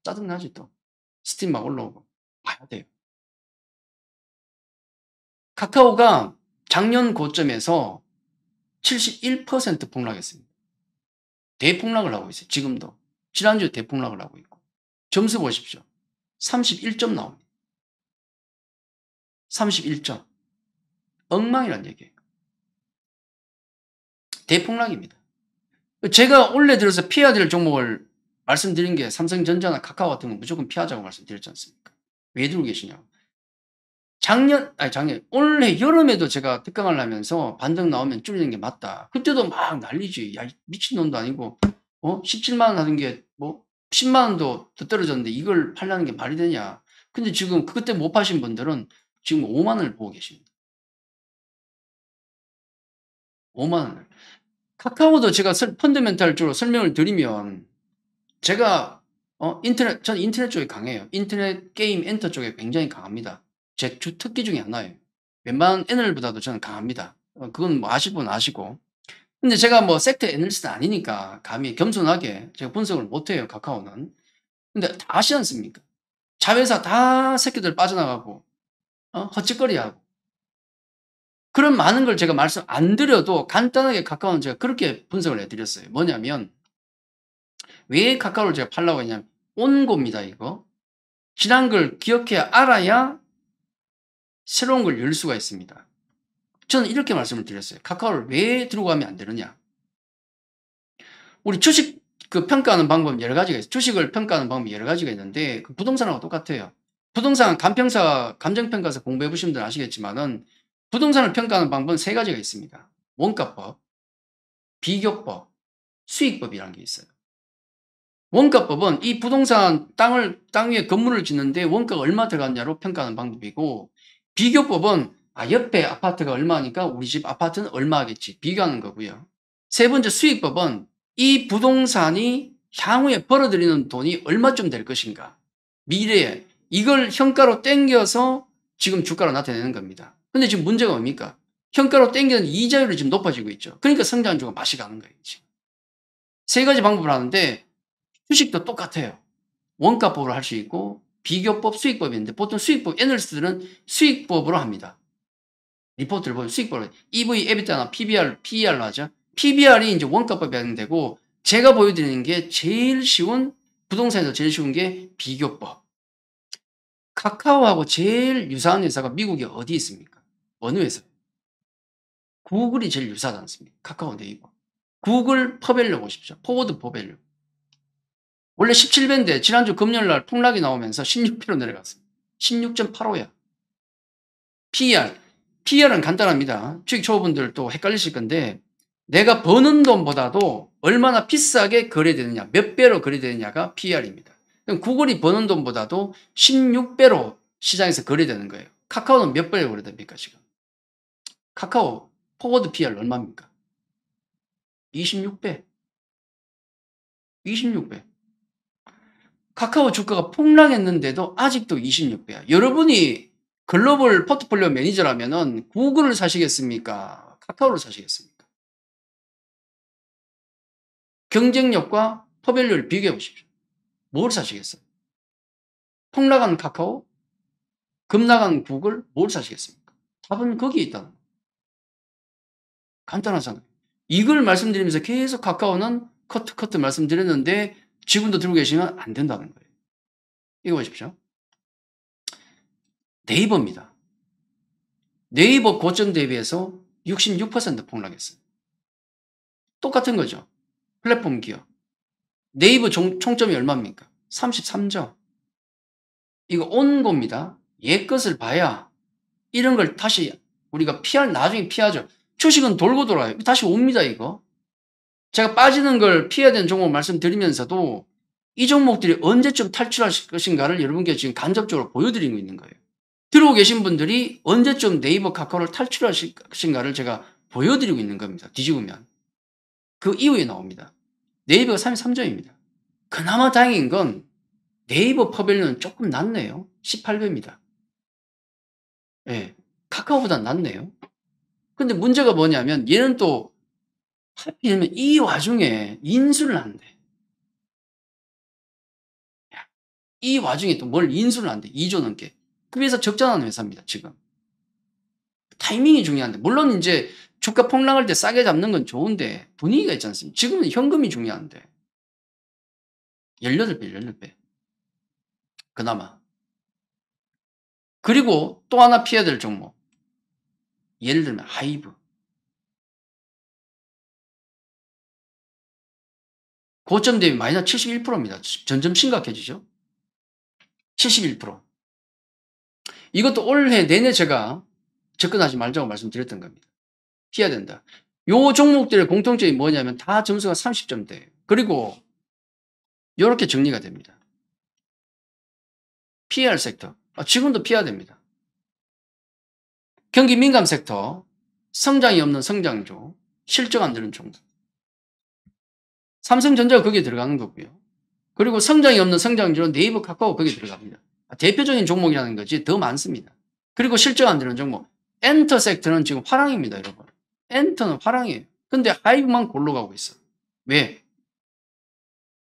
짜증나지 또. 스팀 막 올라오고 봐야 돼요. 카카오가 작년 고점에서 71% 폭락했습니다. 대폭락을 하고 있어요. 지금도. 지난주에 대폭락을 하고 있고. 점수 보십시오. 31점 나옵니다. 31점. 엉망이란 얘기예요. 대폭락입니다. 제가 올해 들어서 피해야 될 종목을 말씀드린 게 삼성전자나 카카오 같은 건 무조건 피하자고 말씀드렸지 않습니까? 왜 들고 계시냐고. 올해 여름에도 제가 특강을 하면서 반등 나오면 줄이는 게 맞다. 그때도 막 난리지. 야, 미친놈도 아니고, 17만원 하는 게 뭐, 10만원도 더 떨어졌는데 이걸 팔라는 게 말이 되냐. 근데 지금 그때 못 파신 분들은 지금 5만원을 보고 계십니다. 5만원을. 카카오도 제가 펀더멘탈 쪽으로 설명을 드리면 제가 전 인터넷 쪽에 강해요. 인터넷 게임 엔터 쪽에 굉장히 강합니다. 제 주 특기 중에 하나예요. 웬만한 애널보다도 저는 강합니다. 그건 뭐 아실 분 아시고. 근데 제가 뭐 섹터 애널리스트는 아니니까 감히 겸손하게 제가 분석을 못해요. 카카오는. 근데 다 아시지 않습니까? 자회사 다 새끼들 빠져나가고 헛짓거리하고 그런 많은 걸 제가 말씀 안 드려도 간단하게 카카오는 제가 그렇게 분석을 해드렸어요. 뭐냐면 왜 카카오를 제가 팔라고 했냐면 온고입니다. 이거. 지난 걸 기억해 알아야 새로운 걸 열 수가 있습니다. 저는 이렇게 말씀을 드렸어요. 카카오를 왜 들고 가면 안 되느냐. 우리 주식 평가하는 방법 여러 가지가 있어요. 주식을 평가하는 방법이 여러 가지가 있는데 부동산하고 똑같아요. 부동산 감정평가서 공부해 보신 분들은 아시겠지만은 부동산을 평가하는 방법은 세 가지가 있습니다. 원가법, 비교법, 수익법이라는 게 있어요. 원가법은 이 부동산 땅 위에 건물을 짓는데 원가가 얼마 들어갔냐로 평가하는 방법이고, 비교법은 옆에 아파트가 얼마니까 우리 집 아파트는 얼마겠지 비교하는 거고요. 세 번째 수익법은 이 부동산이 향후에 벌어들이는 돈이 얼마쯤 될 것인가, 미래에 이걸 현가로 땡겨서 지금 주가로 나타내는 겁니다. 근데 지금 문제가 뭡니까? 현가로 땡기는 이자율이 지금 높아지고 있죠. 그러니까 성장주가 맛이 가는 거예요. 지금. 세 가지 방법을 하는데 주식도 똑같아요. 원가법으로 할 수 있고 비교법, 수익법이 있는데 보통 수익법, 애널리스트들은 수익법으로 합니다. 리포트를 보면 수익법으로 EV, EBITDA나 PBR, PER로 하죠. PBR이 이제 원가법이 하는 되고, 제가 보여드리는 게 제일 쉬운, 부동산에서 제일 쉬운 게 비교법. 카카오하고 제일 유사한 회사가 미국에 어디 있습니까? 어느 회사예요? 구글이 제일 유사하지 않습니까? 카카오, 네이버. 구글 퍼밸류 보십시오. 포워드 퍼밸류. 원래 17배인데 지난주 금요일날 폭락이 나오면서 16배로 내려갔습니다. 16.85야. PER. PER은 간단합니다. 주식 초보분들 또 헷갈리실 건데, 내가 버는 돈보다도 얼마나 비싸게 거래되느냐, 몇 배로 거래되느냐가 PER입니다. 그럼 구글이 버는 돈보다도 16배로 시장에서 거래되는 거예요. 카카오는 몇 배로 거래됩니까, 지금? 카카오 포워드 PER 얼마입니까? 26배. 26배. 카카오 주가가 폭락했는데도 아직도 26배야. 여러분이 글로벌 포트폴리오 매니저라면은 구글을 사시겠습니까? 카카오를 사시겠습니까? 경쟁력과 퍼밸류를 비교해 보십시오. 뭘 사시겠어요? 폭락한 카카오? 급락한 구글? 뭘 사시겠습니까? 답은 거기에 있다는 거예요. 간단하잖아요. 이걸 말씀드리면서 계속 카카오는 커트 말씀드렸는데 지금도 들고 계시면 안 된다는 거예요. 이거 보십시오. 네이버입니다. 네이버 고점 대비해서 66% 폭락했어요. 똑같은 거죠. 플랫폼 기업. 네이버 총점이 얼마입니까? 33점. 이거 온고입니다. 옛 것을 봐야 이런 걸 다시 우리가 나중에 피하죠. 주식은 돌고 돌아요. 다시 옵니다, 이거. 제가 빠지는 걸 피해야 되는 종목 말씀드리면서도 이 종목들이 언제쯤 탈출할 것인가를 여러분께 지금 간접적으로 보여드리고 있는 거예요. 들어오고 계신 분들이 언제쯤 네이버 카카오를 탈출하실 것인가를 제가 보여드리고 있는 겁니다. 뒤집으면. 그 이후에 나옵니다. 네이버가 33점입니다. 그나마 다행인 건 네이버 퍼밸류는 조금 낫네요. 18배입니다. 예, 카카오보다 낫네요. 근데 문제가 뭐냐면 얘는 또 하필이면 이 와중에 인수를 한대. 이 와중에 또 뭘 인수를 한대. 2조 넘게. 그래서 적자나는 회사입니다, 지금. 타이밍이 중요한데, 물론 이제 주가 폭락할 때 싸게 잡는 건 좋은데 분위기가 있지 않습니까? 지금은 현금이 중요한데. 18배, 18배. 그나마. 그리고 또 하나 피해야 될 종목. 예를 들면 하이브. 고점 대비 마이너스 71%입니다. 점점 심각해지죠. 71%. 이것도 올해 내내 제가 접근하지 말자고 말씀드렸던 겁니다. 피해야 된다. 요 종목들의 공통점이 뭐냐면 다 점수가 30점대예요. 그리고 이렇게 정리가 됩니다. 피해야 할 섹터. 지금도 피해야 됩니다. 경기 민감 섹터, 성장이 없는 성장주, 실적 안 되는 종목. 삼성전자가 거기에 들어가는 거고요. 그리고 성장이 없는 성장주는 네이버, 카카오 거기에 들어갑니다. 대표적인 종목이라는 거지 더 많습니다. 그리고 실적 안 되는 종목. 엔터 섹터는 지금 화랑입니다, 여러분. 엔터는 화랑이에요. 근데 하이브만 골로 가고 있어. 왜?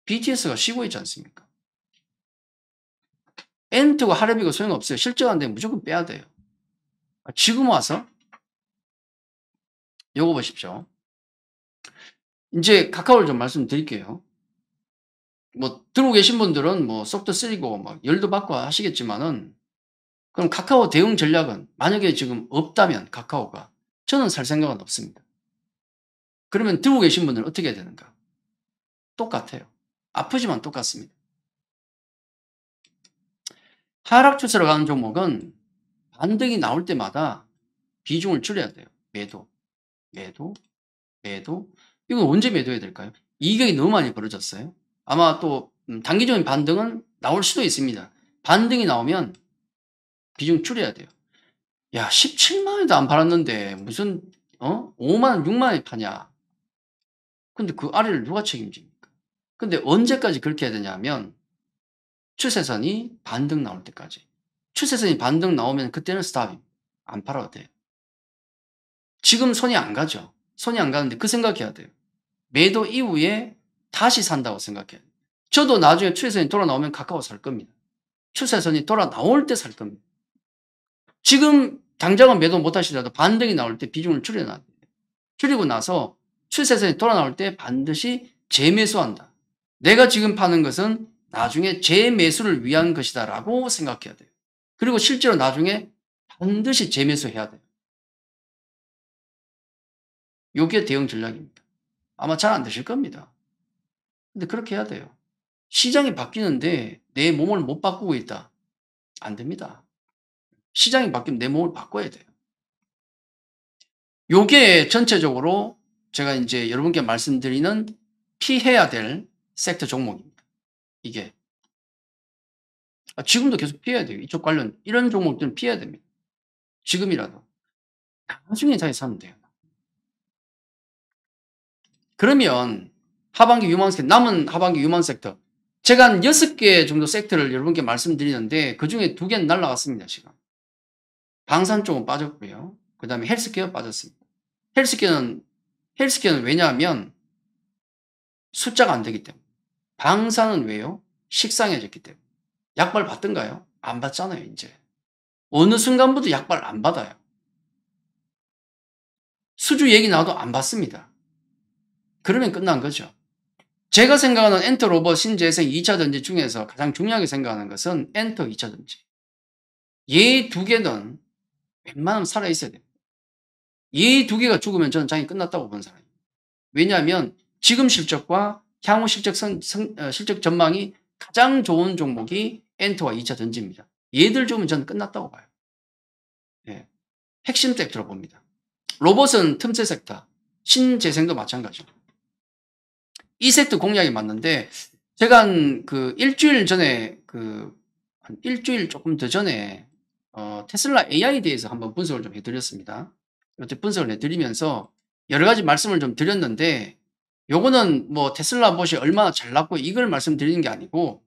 BTS가 쉬고 있지 않습니까? 엔터가 하랩이고 소용없어요. 실적 안 되면 무조건 빼야 돼요. 지금 와서 요거 보십시오. 이제 카카오를 좀 말씀드릴게요. 뭐 들고 계신 분들은 뭐 속도 쓰리고 막 열도 받고 하시겠지만은, 그럼 카카오 대응 전략은 만약에 지금 없다면 카카오가, 저는 살 생각은 없습니다. 그러면 들고 계신 분들은 어떻게 해야 되는가? 똑같아요. 아프지만 똑같습니다. 하락 추세로 가는 종목은 반등이 나올 때마다 비중을 줄여야 돼요. 매도. 이건 언제 매도해야 될까요? 이격이 너무 많이 벌어졌어요. 아마 또 단기적인 반등은 나올 수도 있습니다. 반등이 나오면 비중 줄여야 돼요. 야, 17만 원에도 안 팔았는데 무슨 5만 원, 6만 원에 파냐. 근데 그 아래를 누가 책임집니까? 근데 언제까지 그렇게 해야 되냐면 추세선이 반등 나올 때까지. 추세선이 반등 나오면 그때는 스탑입니다. 안 팔아도 돼요. 지금 손이 안 가죠. 손이 안 가는데 그 생각해야 돼요. 매도 이후에 다시 산다고 생각해요. 저도 나중에 추세선이 돌아 나오면 카카오 살 겁니다. 추세선이 돌아 나올 때 살 겁니다. 지금 당장은 매도 못 하시더라도 반등이 나올 때 비중을 줄여놔야 돼요. 줄이고 나서 추세선이 돌아 나올 때 반드시 재매수한다. 내가 지금 파는 것은 나중에 재매수를 위한 것이다 라고 생각해야 돼요. 그리고 실제로 나중에 반드시 재매수해야 돼요. 요게 대응 전략입니다. 아마 잘 안 되실 겁니다. 근데 그렇게 해야 돼요. 시장이 바뀌는데 내 몸을 못 바꾸고 있다. 안 됩니다. 시장이 바뀌면 내 몸을 바꿔야 돼요. 요게 전체적으로 제가 이제 여러분께 말씀드리는 피해야 될 섹터 종목입니다. 이게. 지금도 계속 피해야 돼요. 이쪽 관련, 이런 종목들은 피해야 됩니다. 지금이라도. 나중에 다시 사면 돼요. 그러면 하반기 유망 섹터, 남은 하반기 유망 섹터. 제가 한 6개 정도 섹터를 여러분께 말씀드리는데 그 중에 2개는 날라갔습니다, 지금. 방산 쪽은 빠졌고요. 그 다음에 헬스케어 빠졌습니다. 헬스케어는 왜냐하면 숫자가 안 되기 때문에. 방산은 왜요? 식상해졌기 때문에. 약발 받던가요? 안 받잖아요, 이제. 어느 순간부터 약발 안 받아요. 수주 얘기 나와도 안 받습니다. 그러면 끝난 거죠. 제가 생각하는 엔터 로봇 신재생 2차 전지 중에서 가장 중요하게 생각하는 것은 엔터 2차 전지. 얘 2개는 웬만하면 살아있어야 됩니다. 얘 2개가 죽으면 저는 장이 끝났다고 보는 사람입니다. 왜냐하면 지금 실적과 향후 실적 전망이 가장 좋은 종목이 엔터와 2차 전지입니다. 얘들 죽으면 저는 끝났다고 봐요. 네. 핵심 섹터로 봅니다. 로봇은 틈새 섹터, 신재생도 마찬가지죠. 이 섹터 공략이 맞는데, 제가 한 일주일 전에, 한 일주일 조금 더 전에, 테슬라 AI에 대해서 한번 분석을 좀 해드렸습니다. 이렇게 분석을 해드리면서 여러 가지 말씀을 좀 드렸는데, 요거는 뭐 테슬라 봇이 얼마나 잘났고 이걸 말씀드리는 게 아니고,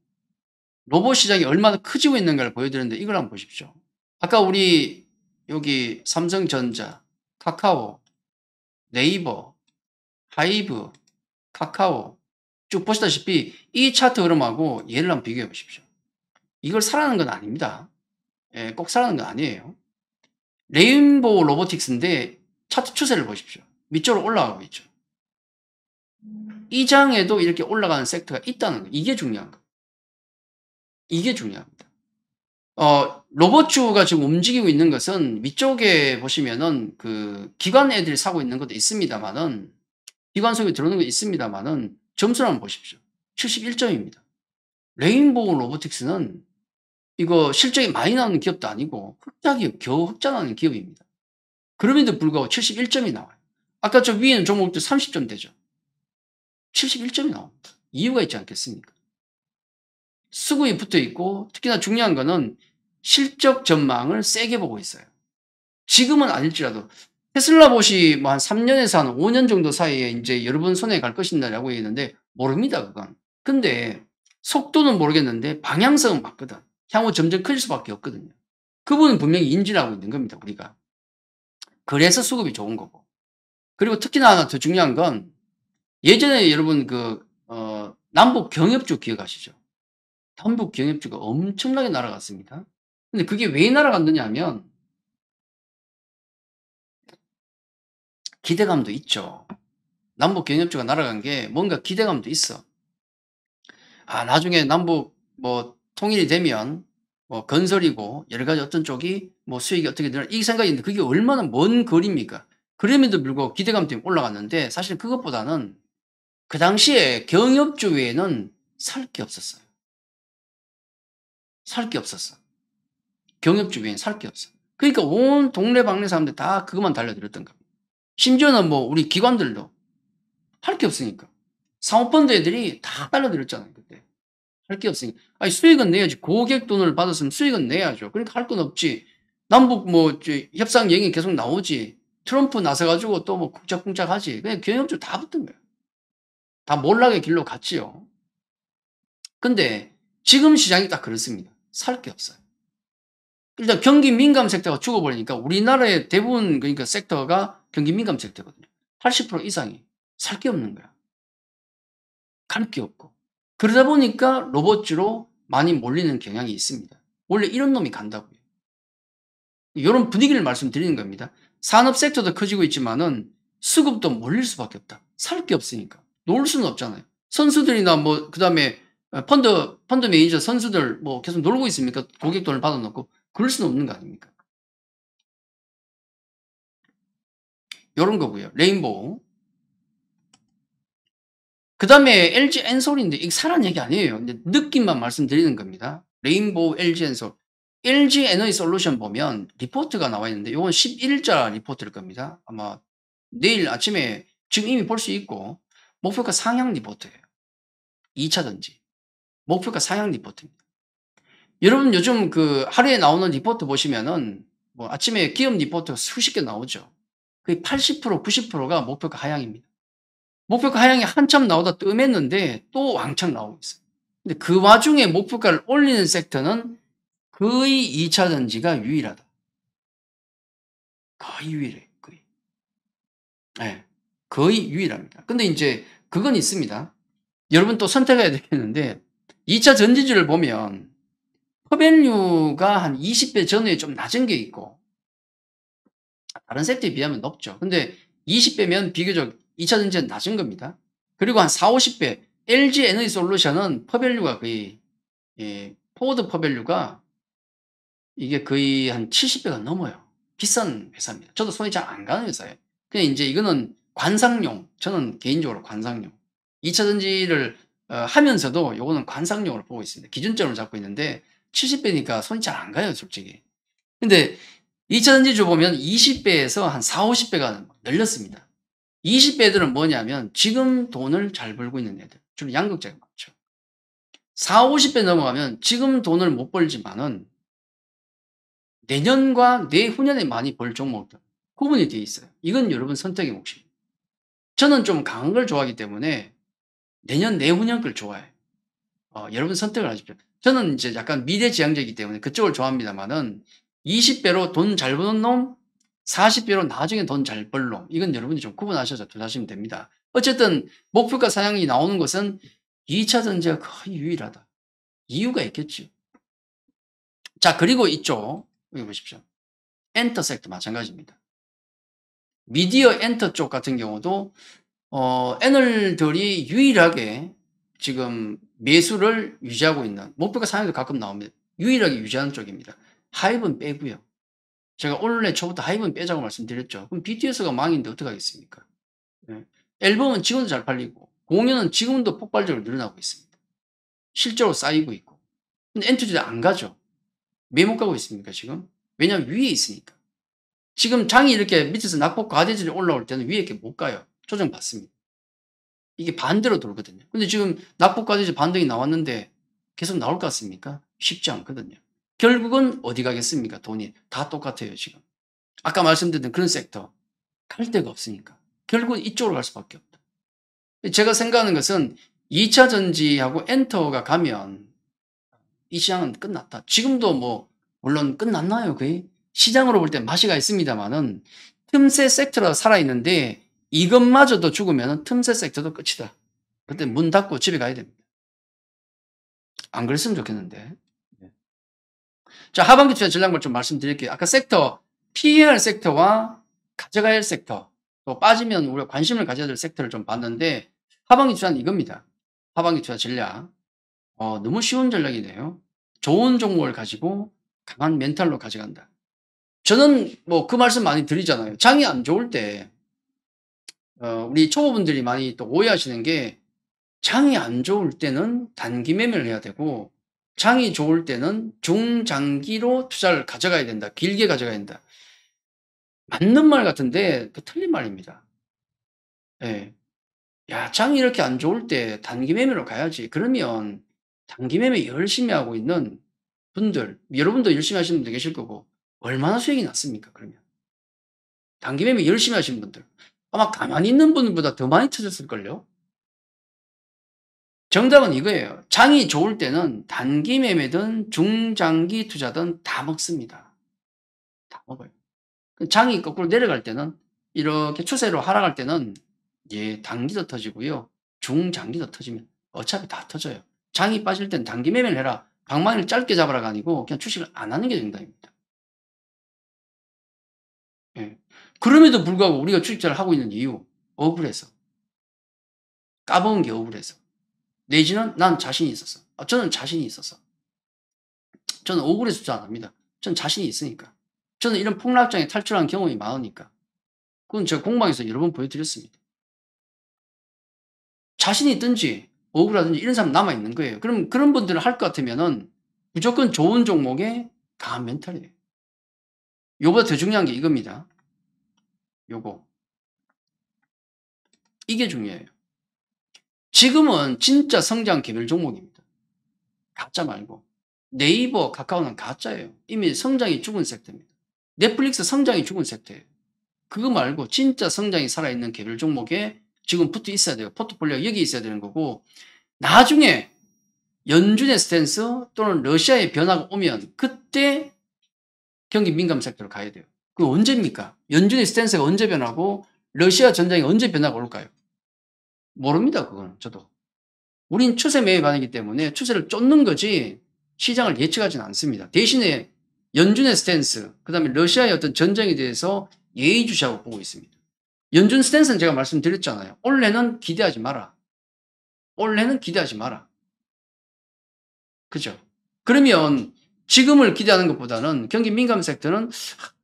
로봇 시장이 얼마나 커지고 있는가를 보여드렸는데, 이걸 한번 보십시오. 아까 우리 여기 삼성전자, 카카오, 네이버, 하이브, 카카오 쭉 보시다시피 이 차트 흐름하고 얘를 한번 비교해 보십시오. 이걸 사라는 건 아닙니다. 꼭 사라는 건 아니에요. 레인보우 로보틱스인데 차트 추세를 보십시오. 위쪽으로 올라가고 있죠. 이 장에도 이렇게 올라가는 섹터가 있다는 거예요. 이게 중요한 거예요. 이게 중요합니다. 로봇주가 지금 움직이고 있는 것은 위쪽에 보시면은 그 기관 애들이 사고 있는 것도 있습니다만은 기관 속에 들어오는 거 있습니다만은 점수를 한번 보십시오. 71점입니다. 레인보우 로보틱스는 이거 실적이 많이 나오는 기업도 아니고 흑자 기업, 겨우 흑자 나는 기업입니다. 그럼에도 불구하고 71점이 나와요. 아까 저 위에는 종목도 30점 되죠. 71점이 나옵니다. 이유가 있지 않겠습니까? 수급이 붙어 있고 특히나 중요한 거는 실적 전망을 세게 보고 있어요. 지금은 아닐지라도 테슬라 봇이 뭐 한 3년에서 한 5년 정도 사이에 이제 여러분 손에 갈 것이다라고 했는데 모릅니다, 그건. 근데 속도는 모르겠는데 방향성은 맞거든. 향후 점점 클 수밖에 없거든요. 그분은 분명히 인지를 하고 있는 겁니다, 우리가. 그래서 수급이 좋은 거고. 그리고 특히나 하나 더 중요한 건 예전에 여러분 남북 경협주 기억하시죠? 남북 경협주가 엄청나게 날아갔습니다. 근데 그게 왜 날아갔느냐 하면 기대감도 있죠. 남북 경협주가 날아간 게 뭔가 기대감도 있어. 아, 나중에 남북 뭐 통일이 되면 뭐 건설이고 여러 가지 어떤 쪽이 뭐 수익이 어떻게 되나 이 생각이 있는데 그게 얼마나 먼 거리입니까? 그럼에도 불구하고 기대감 때문에 올라갔는데 사실 그것보다는 그 당시에 경협주 외에는 살 게 없었어요. 살 게 없었어. 경협주 외에는 살 게 없어. 그러니까 온 동네방네 사람들 다 그것만 달려들었던 겁니다. 심지어는 뭐 우리 기관들도 할 게 없으니까. 사모펀드 애들이 다 달려들었잖아요, 그때. 할 게 없으니까. 아니, 수익은 내야지. 고객 돈을 받았으면 수익은 내야죠. 그러니까 할 건 없지. 남북 협상 얘기 계속 나오지. 트럼프 나서가지고 또 뭐 쿵짝쿵짝 하지. 그냥 경영주 다 붙은 거예요. 다 몰락의 길로 갔지요. 근데 지금 시장이 딱 그렇습니다. 살 게 없어요. 일단 경기 민감 섹터가 죽어버리니까 우리나라의 대부분 그러니까 섹터가 경기 민감 섹터거든요. 80% 이상이 살 게 없는 거야. 갈 게 없고. 그러다 보니까 로봇주로 많이 몰리는 경향이 있습니다. 원래 이런 놈이 간다고요. 이런 분위기를 말씀드리는 겁니다. 산업 섹터도 커지고 있지만은 수급도 몰릴 수밖에 없다. 살 게 없으니까. 놓을 수는 없잖아요. 선수들이나 뭐 그다음에 펀드 매니저 선수들 뭐 계속 놀고 있습니까? 고객 돈을 받아놓고 그럴 수는 없는 거 아닙니까? 요런 거고요. 레인보우. 그다음에 LG 엔솔인데 이게 사라는 얘기 아니에요. 근데 느낌만 말씀드리는 겁니다. 레인보우 LG 엔솔. LG 에너지 솔루션 보면 리포트가 나와 있는데 요건 11일자 리포트일 겁니다. 아마 내일 아침에 지금 이미 볼 수 있고 목표가 상향 리포트예요. 2차 전지. 목표가 상향 리포트입니다. 여러분 요즘 그 하루에 나오는 리포트 보시면은 뭐 아침에 기업 리포트가 수십 개 나오죠. 거의 80% 90%가 목표가 하향입니다. 목표가 하향이 한참 나오다 뜸했는데 또 왕창 나오고 있어요. 근데 그 와중에 목표가를 올리는 섹터는 거의 2차 전지가 유일하다. 거의 유일해. 거의. 네. 거의 유일합니다. 근데 이제 그건 있습니다. 여러분 또 선택해야 되겠는데 2차 전지주를 보면 퍼밸류가 한 20배 전후에 좀 낮은 게 있고 다른 섹터에 비하면 높죠. 근데 20배면 비교적 2차 전지는 낮은 겁니다. 그리고 한 4, 50배 LG 에너지 솔루션은 퍼밸류가 거의 포워드 퍼밸류가 이게 거의 한 70배가 넘어요. 비싼 회사입니다. 저도 손이 잘 안 가는 회사예요. 그냥 이제 이거는 관상용, 저는 개인적으로 관상용. 2차 전지를 하면서도 요거는 관상용으로 보고 있습니다. 기준점을 잡고 있는데 70배니까 손이 잘 안 가요, 솔직히. 근데 2차 전지주 보면 20배에서 한 4, 50배가 늘렸습니다. 20배들은 뭐냐면 지금 돈을 잘 벌고 있는 애들. 주로 양극재가 많죠. 4, 50배 넘어가면 지금 돈을 못 벌지만은 내년과 내후년에 많이 벌 종목들 구분이 되어 있어요. 이건 여러분 선택의 몫입니다. 저는 좀 강한 걸 좋아하기 때문에 내년 내후년 걸 좋아해요. 여러분 선택을 하십시오. 저는 이제 약간 미래지향적이기 때문에 그쪽을 좋아합니다만은 20배로 돈 잘 버는 놈, 40배로 나중에 돈 잘 벌 놈. 이건 여러분이 좀 구분하셔서 투자하시면 됩니다. 어쨌든 목표가 상향이 나오는 것은 2차 전지가 거의 유일하다. 이유가 있겠죠. 자, 그리고 이쪽 여기 보십시오. 엔터 섹터 마찬가지입니다. 미디어 엔터 쪽 같은 경우도 애널들이 유일하게 지금 매수를 유지하고 있는, 목표가 상향도 가끔 나옵니다. 유일하게 유지하는 쪽입니다. 하이브는 빼고요. 제가 올해 초부터 하이브는 빼자고 말씀드렸죠. 그럼 BTS가 망인데 어떡하겠습니까? 네. 앨범은 지금도 잘 팔리고 공연은 지금도 폭발적으로 늘어나고 있습니다. 실제로 쌓이고 있고. 근데 엔터들이 안 가죠. 왜 못 가고 있습니까 지금? 왜냐하면 위에 있으니까. 지금 장이 이렇게 밑에서 낙폭 과대질이 올라올 때는 위에 이렇게 못 가요. 조정받습니다. 이게 반대로 돌거든요. 근데 지금 낙폭 과대질 반등이 나왔는데 계속 나올 것 같습니까? 쉽지 않거든요. 결국은 어디 가겠습니까? 돈이 다 똑같아요 지금. 아까 말씀드린 그런 섹터 갈 데가 없으니까 결국은 이쪽으로 갈 수밖에 없다. 제가 생각하는 것은 2차 전지하고 엔터가 가면 이 시장은 끝났다. 지금도 뭐 물론 끝났나요 거의? 시장으로 볼 때 맛이가 있습니다만은 틈새 섹터가 살아있는데 이것마저도 죽으면 틈새 섹터도 끝이다. 그때 문 닫고 집에 가야 됩니다. 안 그랬으면 좋겠는데. 자, 하반기 투자 전략을 좀 말씀드릴게요. 아까 섹터, PER 섹터와 가져가야 할 섹터, 또 빠지면 우리가 관심을 가져야 될 섹터를 좀 봤는데 하반기 투자는 이겁니다. 하반기 투자 전략. 너무 쉬운 전략이네요. 좋은 종목을 가지고 강한 멘탈로 가져간다. 저는 뭐 그 말씀 많이 드리잖아요. 장이 안 좋을 때 우리 초보분들이 많이 또 오해하시는 게 장이 안 좋을 때는 단기 매매를 해야 되고 장이 좋을 때는 중장기로 투자를 가져가야 된다. 길게 가져가야 된다. 맞는 말 같은데 그 틀린 말입니다. 예. 야, 장이 이렇게 안 좋을 때 단기 매매로 가야지. 그러면 단기 매매 열심히 하고 있는 분들, 여러분도 열심히 하시는 분들 계실 거고 얼마나 수익이 났습니까? 그러면 단기 매매 열심히 하시는 분들 아마 가만히 있는 분보다 더 많이 터졌을걸요. 정답은 이거예요. 장이 좋을 때는 단기 매매든 중장기 투자든 다 먹습니다. 다 먹어요. 장이 거꾸로 내려갈 때는 이렇게 추세로 하락할 때는 단기도 터지고요. 중장기도 터지면 어차피 다 터져요. 장이 빠질 땐 단기 매매를 해라. 방망이를 짧게 잡아라가 아니고 그냥 주식을 안 하는 게 정답입니다. 예. 그럼에도 불구하고 우리가 주식 투자를 하고 있는 이유 억울해서. 까먹은 게 억울해서. 내지는 난 자신이 있어서. 저는 자신이 있어서. 저는 억울해서 투자 안 합니다. 저는 자신이 있으니까. 저는 이런 폭락장에 탈출한 경험이 많으니까. 그건 제가 공방에서 여러 번 보여드렸습니다. 자신이 있든지 억울하든지 이런 사람 남아있는 거예요. 그럼 그런 분들을 할 것 같으면은 무조건 좋은 종목에 강한 멘탈이에요. 요보다 더 중요한 게 이겁니다. 요거. 이게 중요해요. 지금은 진짜 성장 개별 종목입니다. 가짜 말고. 네이버, 카카오는 가짜예요. 이미 성장이 죽은 섹터입니다. 넷플릭스 성장이 죽은 섹터예요. 그거 말고 진짜 성장이 살아있는 개별 종목에 지금 붙어 있어야 돼요. 포트폴리오가 여기 있어야 되는 거고 나중에 연준의 스탠스 또는 러시아의 변화가 오면 그때 경기 민감 섹터로 가야 돼요. 그게 언제입니까? 연준의 스탠스가 언제 변하고 러시아 전쟁이 언제 변화가 올까요? 모릅니다. 그건 저도. 우린 추세 매매 반이기 때문에 추세를 쫓는 거지 시장을 예측하지는 않습니다. 대신에 연준의 스탠스, 그 다음에 러시아의 어떤 전쟁에 대해서 예의주시하고 보고 있습니다. 연준 스탠스는 제가 말씀드렸잖아요. 올해는 기대하지 마라. 올해는 기대하지 마라. 그죠? 그러면 지금을 기대하는 것보다는 경기 민감 섹터는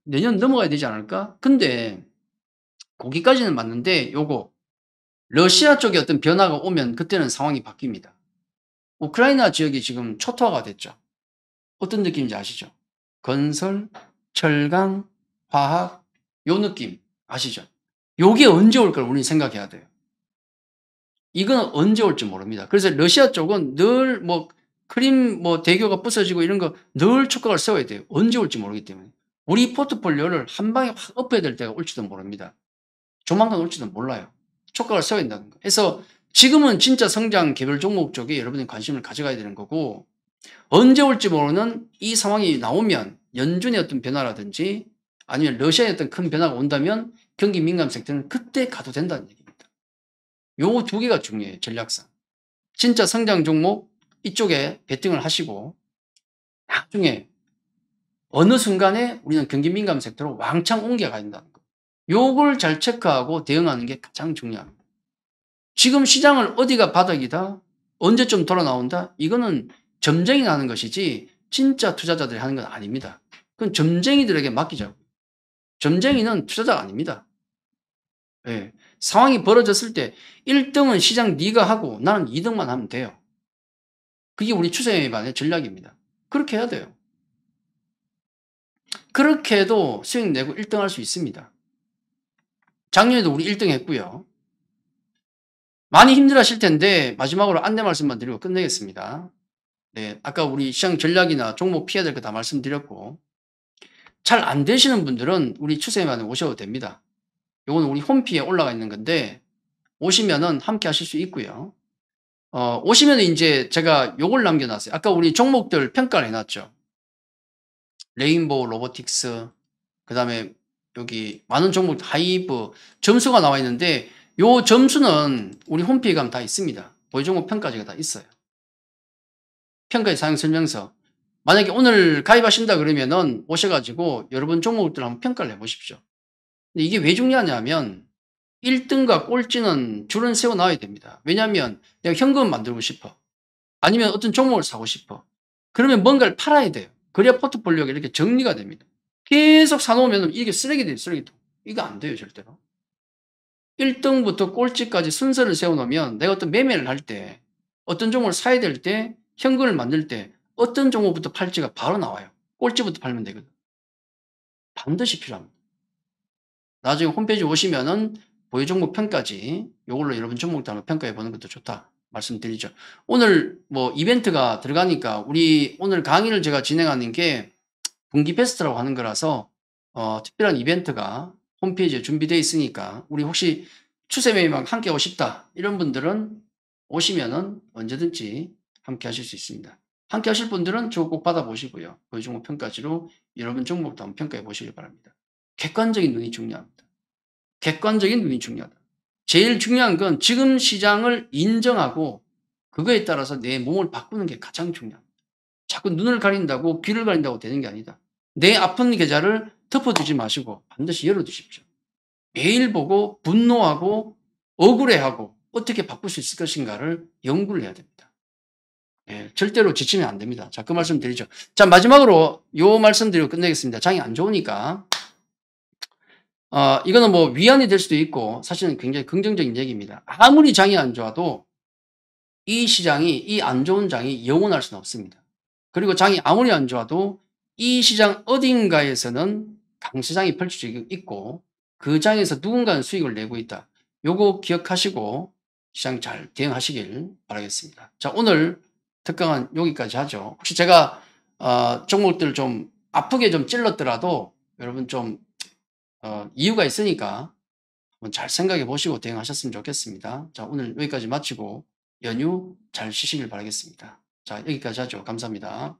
내년 넘어가야 되지 않을까? 근데 거기까지는 맞는데 요거 러시아 쪽에 어떤 변화가 오면 그때는 상황이 바뀝니다. 우크라이나 지역이 지금 초토화가 됐죠. 어떤 느낌인지 아시죠? 건설, 철강, 화학 요 느낌 아시죠? 요게 언제 올 걸 우리는 생각해야 돼요. 이건 언제 올지 모릅니다. 그래서 러시아 쪽은 늘 뭐 크림 뭐 대교가 부서지고 이런 거 늘 촉각을 세워야 돼요. 언제 올지 모르기 때문에. 우리 포트폴리오를 한 방에 확 엎어야 될 때가 올지도 모릅니다. 조만간 올지도 몰라요. 촉각을 세워야 된다는 거. 그래서 지금은 진짜 성장 개별 종목 쪽에 여러분이 관심을 가져가야 되는 거고 언제 올지 모르는 이 상황이 나오면 연준의 어떤 변화라든지 아니면 러시아의 어떤 큰 변화가 온다면 경기 민감 섹터는 그때 가도 된다는 얘기입니다. 요 두 개가 중요해요. 전략상. 진짜 성장 종목 이쪽에 베팅을 하시고 나중에 어느 순간에 우리는 경기 민감 섹터로 왕창 옮겨가야 된다는 거. 요걸 잘 체크하고 대응하는 게 가장 중요합니다. 지금 시장을 어디가 바닥이다, 언제쯤 돌아 나온다, 이거는 점쟁이 나는 것이지 진짜 투자자들이 하는 건 아닙니다. 그건 점쟁이들에게 맡기자고. 점쟁이는 투자자가 아닙니다. 예. 상황이 벌어졌을 때 1등은 시장 네가 하고 나는 2등만 하면 돼요. 그게 우리 추세반의 전략입니다. 그렇게 해야 돼요. 그렇게 해도 수익 내고 1등 할 수 있습니다. 작년에도 우리 1등 했고요. 많이 힘들어 하실 텐데 마지막으로 안내 말씀만 드리고 끝내겠습니다. 네, 아까 우리 시장 전략이나 종목 피해야 될 거 다 말씀드렸고, 잘 안 되시는 분들은 우리 추세반에 오셔도 됩니다. 요건 우리 홈피에 올라가 있는 건데 오시면은 함께 하실 수 있고요. 오시면은 이제 제가 요걸 남겨놨어요. 아까 우리 종목들 평가를 해놨죠. 레인보우 로보틱스, 그 다음에 여기 많은 종목 하이브 점수가 나와 있는데 요 점수는 우리 홈페이지에 가면 다 있습니다. 보유 종목 평가지가 다 있어요. 평가의 사용 설명서. 만약에 오늘 가입하신다 그러면은 오셔가지고 여러분 종목들 한번 평가를 해보십시오. 근데 이게 왜 중요하냐면 1등과 꼴찌는 줄은 세워 놔야 됩니다. 왜냐하면 내가 현금 만들고 싶어. 아니면 어떤 종목을 사고 싶어. 그러면 뭔가를 팔아야 돼요. 그래야 포트폴리오가 이렇게 정리가 됩니다. 계속 사놓으면 이게 쓰레기 돼요, 쓰레기통. 이거 안 돼요, 절대로. 1등부터 꼴찌까지 순서를 세워놓으면 내가 어떤 매매를 할 때, 어떤 종목을 사야 될 때, 현금을 만들 때 어떤 종목부터 팔지가 바로 나와요. 꼴찌부터 팔면 되거든. 반드시 필요합니다. 나중에 홈페이지 오시면은 보유 종목 평가지, 요걸로 여러분 종목들 한번 평가해 보는 것도 좋다 말씀드리죠. 오늘 뭐 이벤트가 들어가니까 우리 오늘 강의를 제가 진행하는 게 분기 베스트라고 하는 거라서 특별한 이벤트가 홈페이지에 준비되어 있으니까 우리 혹시 추세 매매만 함께 하고 싶다 이런 분들은 오시면은 언제든지 함께 하실 수 있습니다. 함께 하실 분들은 저거 꼭 받아보시고요. 보유 종목 평가지로 여러분 종목도 한번 평가해 보시기 바랍니다. 객관적인 눈이 중요합니다. 객관적인 눈이 중요하다. 제일 중요한 건 지금 시장을 인정하고 그거에 따라서 내 몸을 바꾸는 게 가장 중요합니다. 자꾸 눈을 가린다고 귀를 가린다고 되는 게 아니다. 내 아픈 계좌를 덮어두지 마시고 반드시 열어두십시오. 매일 보고 분노하고 억울해하고 어떻게 바꿀 수 있을 것인가를 연구를 해야 됩니다. 예, 절대로 지치면 안 됩니다. 자, 그 말씀 드리죠. 자, 마지막으로 요 말씀 드리고 끝내겠습니다. 장이 안 좋으니까 이거는 뭐 위안이 될 수도 있고 사실은 굉장히 긍정적인 얘기입니다. 아무리 장이 안 좋아도 이 시장이, 이 안 좋은 장이 영원할 수는 없습니다. 그리고 장이 아무리 안 좋아도 이 시장 어딘가에서는 강세장이 펼쳐지고 있고 그 장에서 누군가는 수익을 내고 있다. 요거 기억하시고 시장 잘 대응하시길 바라겠습니다. 자, 오늘 특강은 여기까지 하죠. 혹시 제가 종목들 좀 아프게 좀 찔렀더라도 여러분 좀 이유가 있으니까 한번 잘 생각해 보시고 대응하셨으면 좋겠습니다. 자, 오늘 여기까지 마치고 연휴 잘 쉬시길 바라겠습니다. 자, 여기까지 하죠. 감사합니다.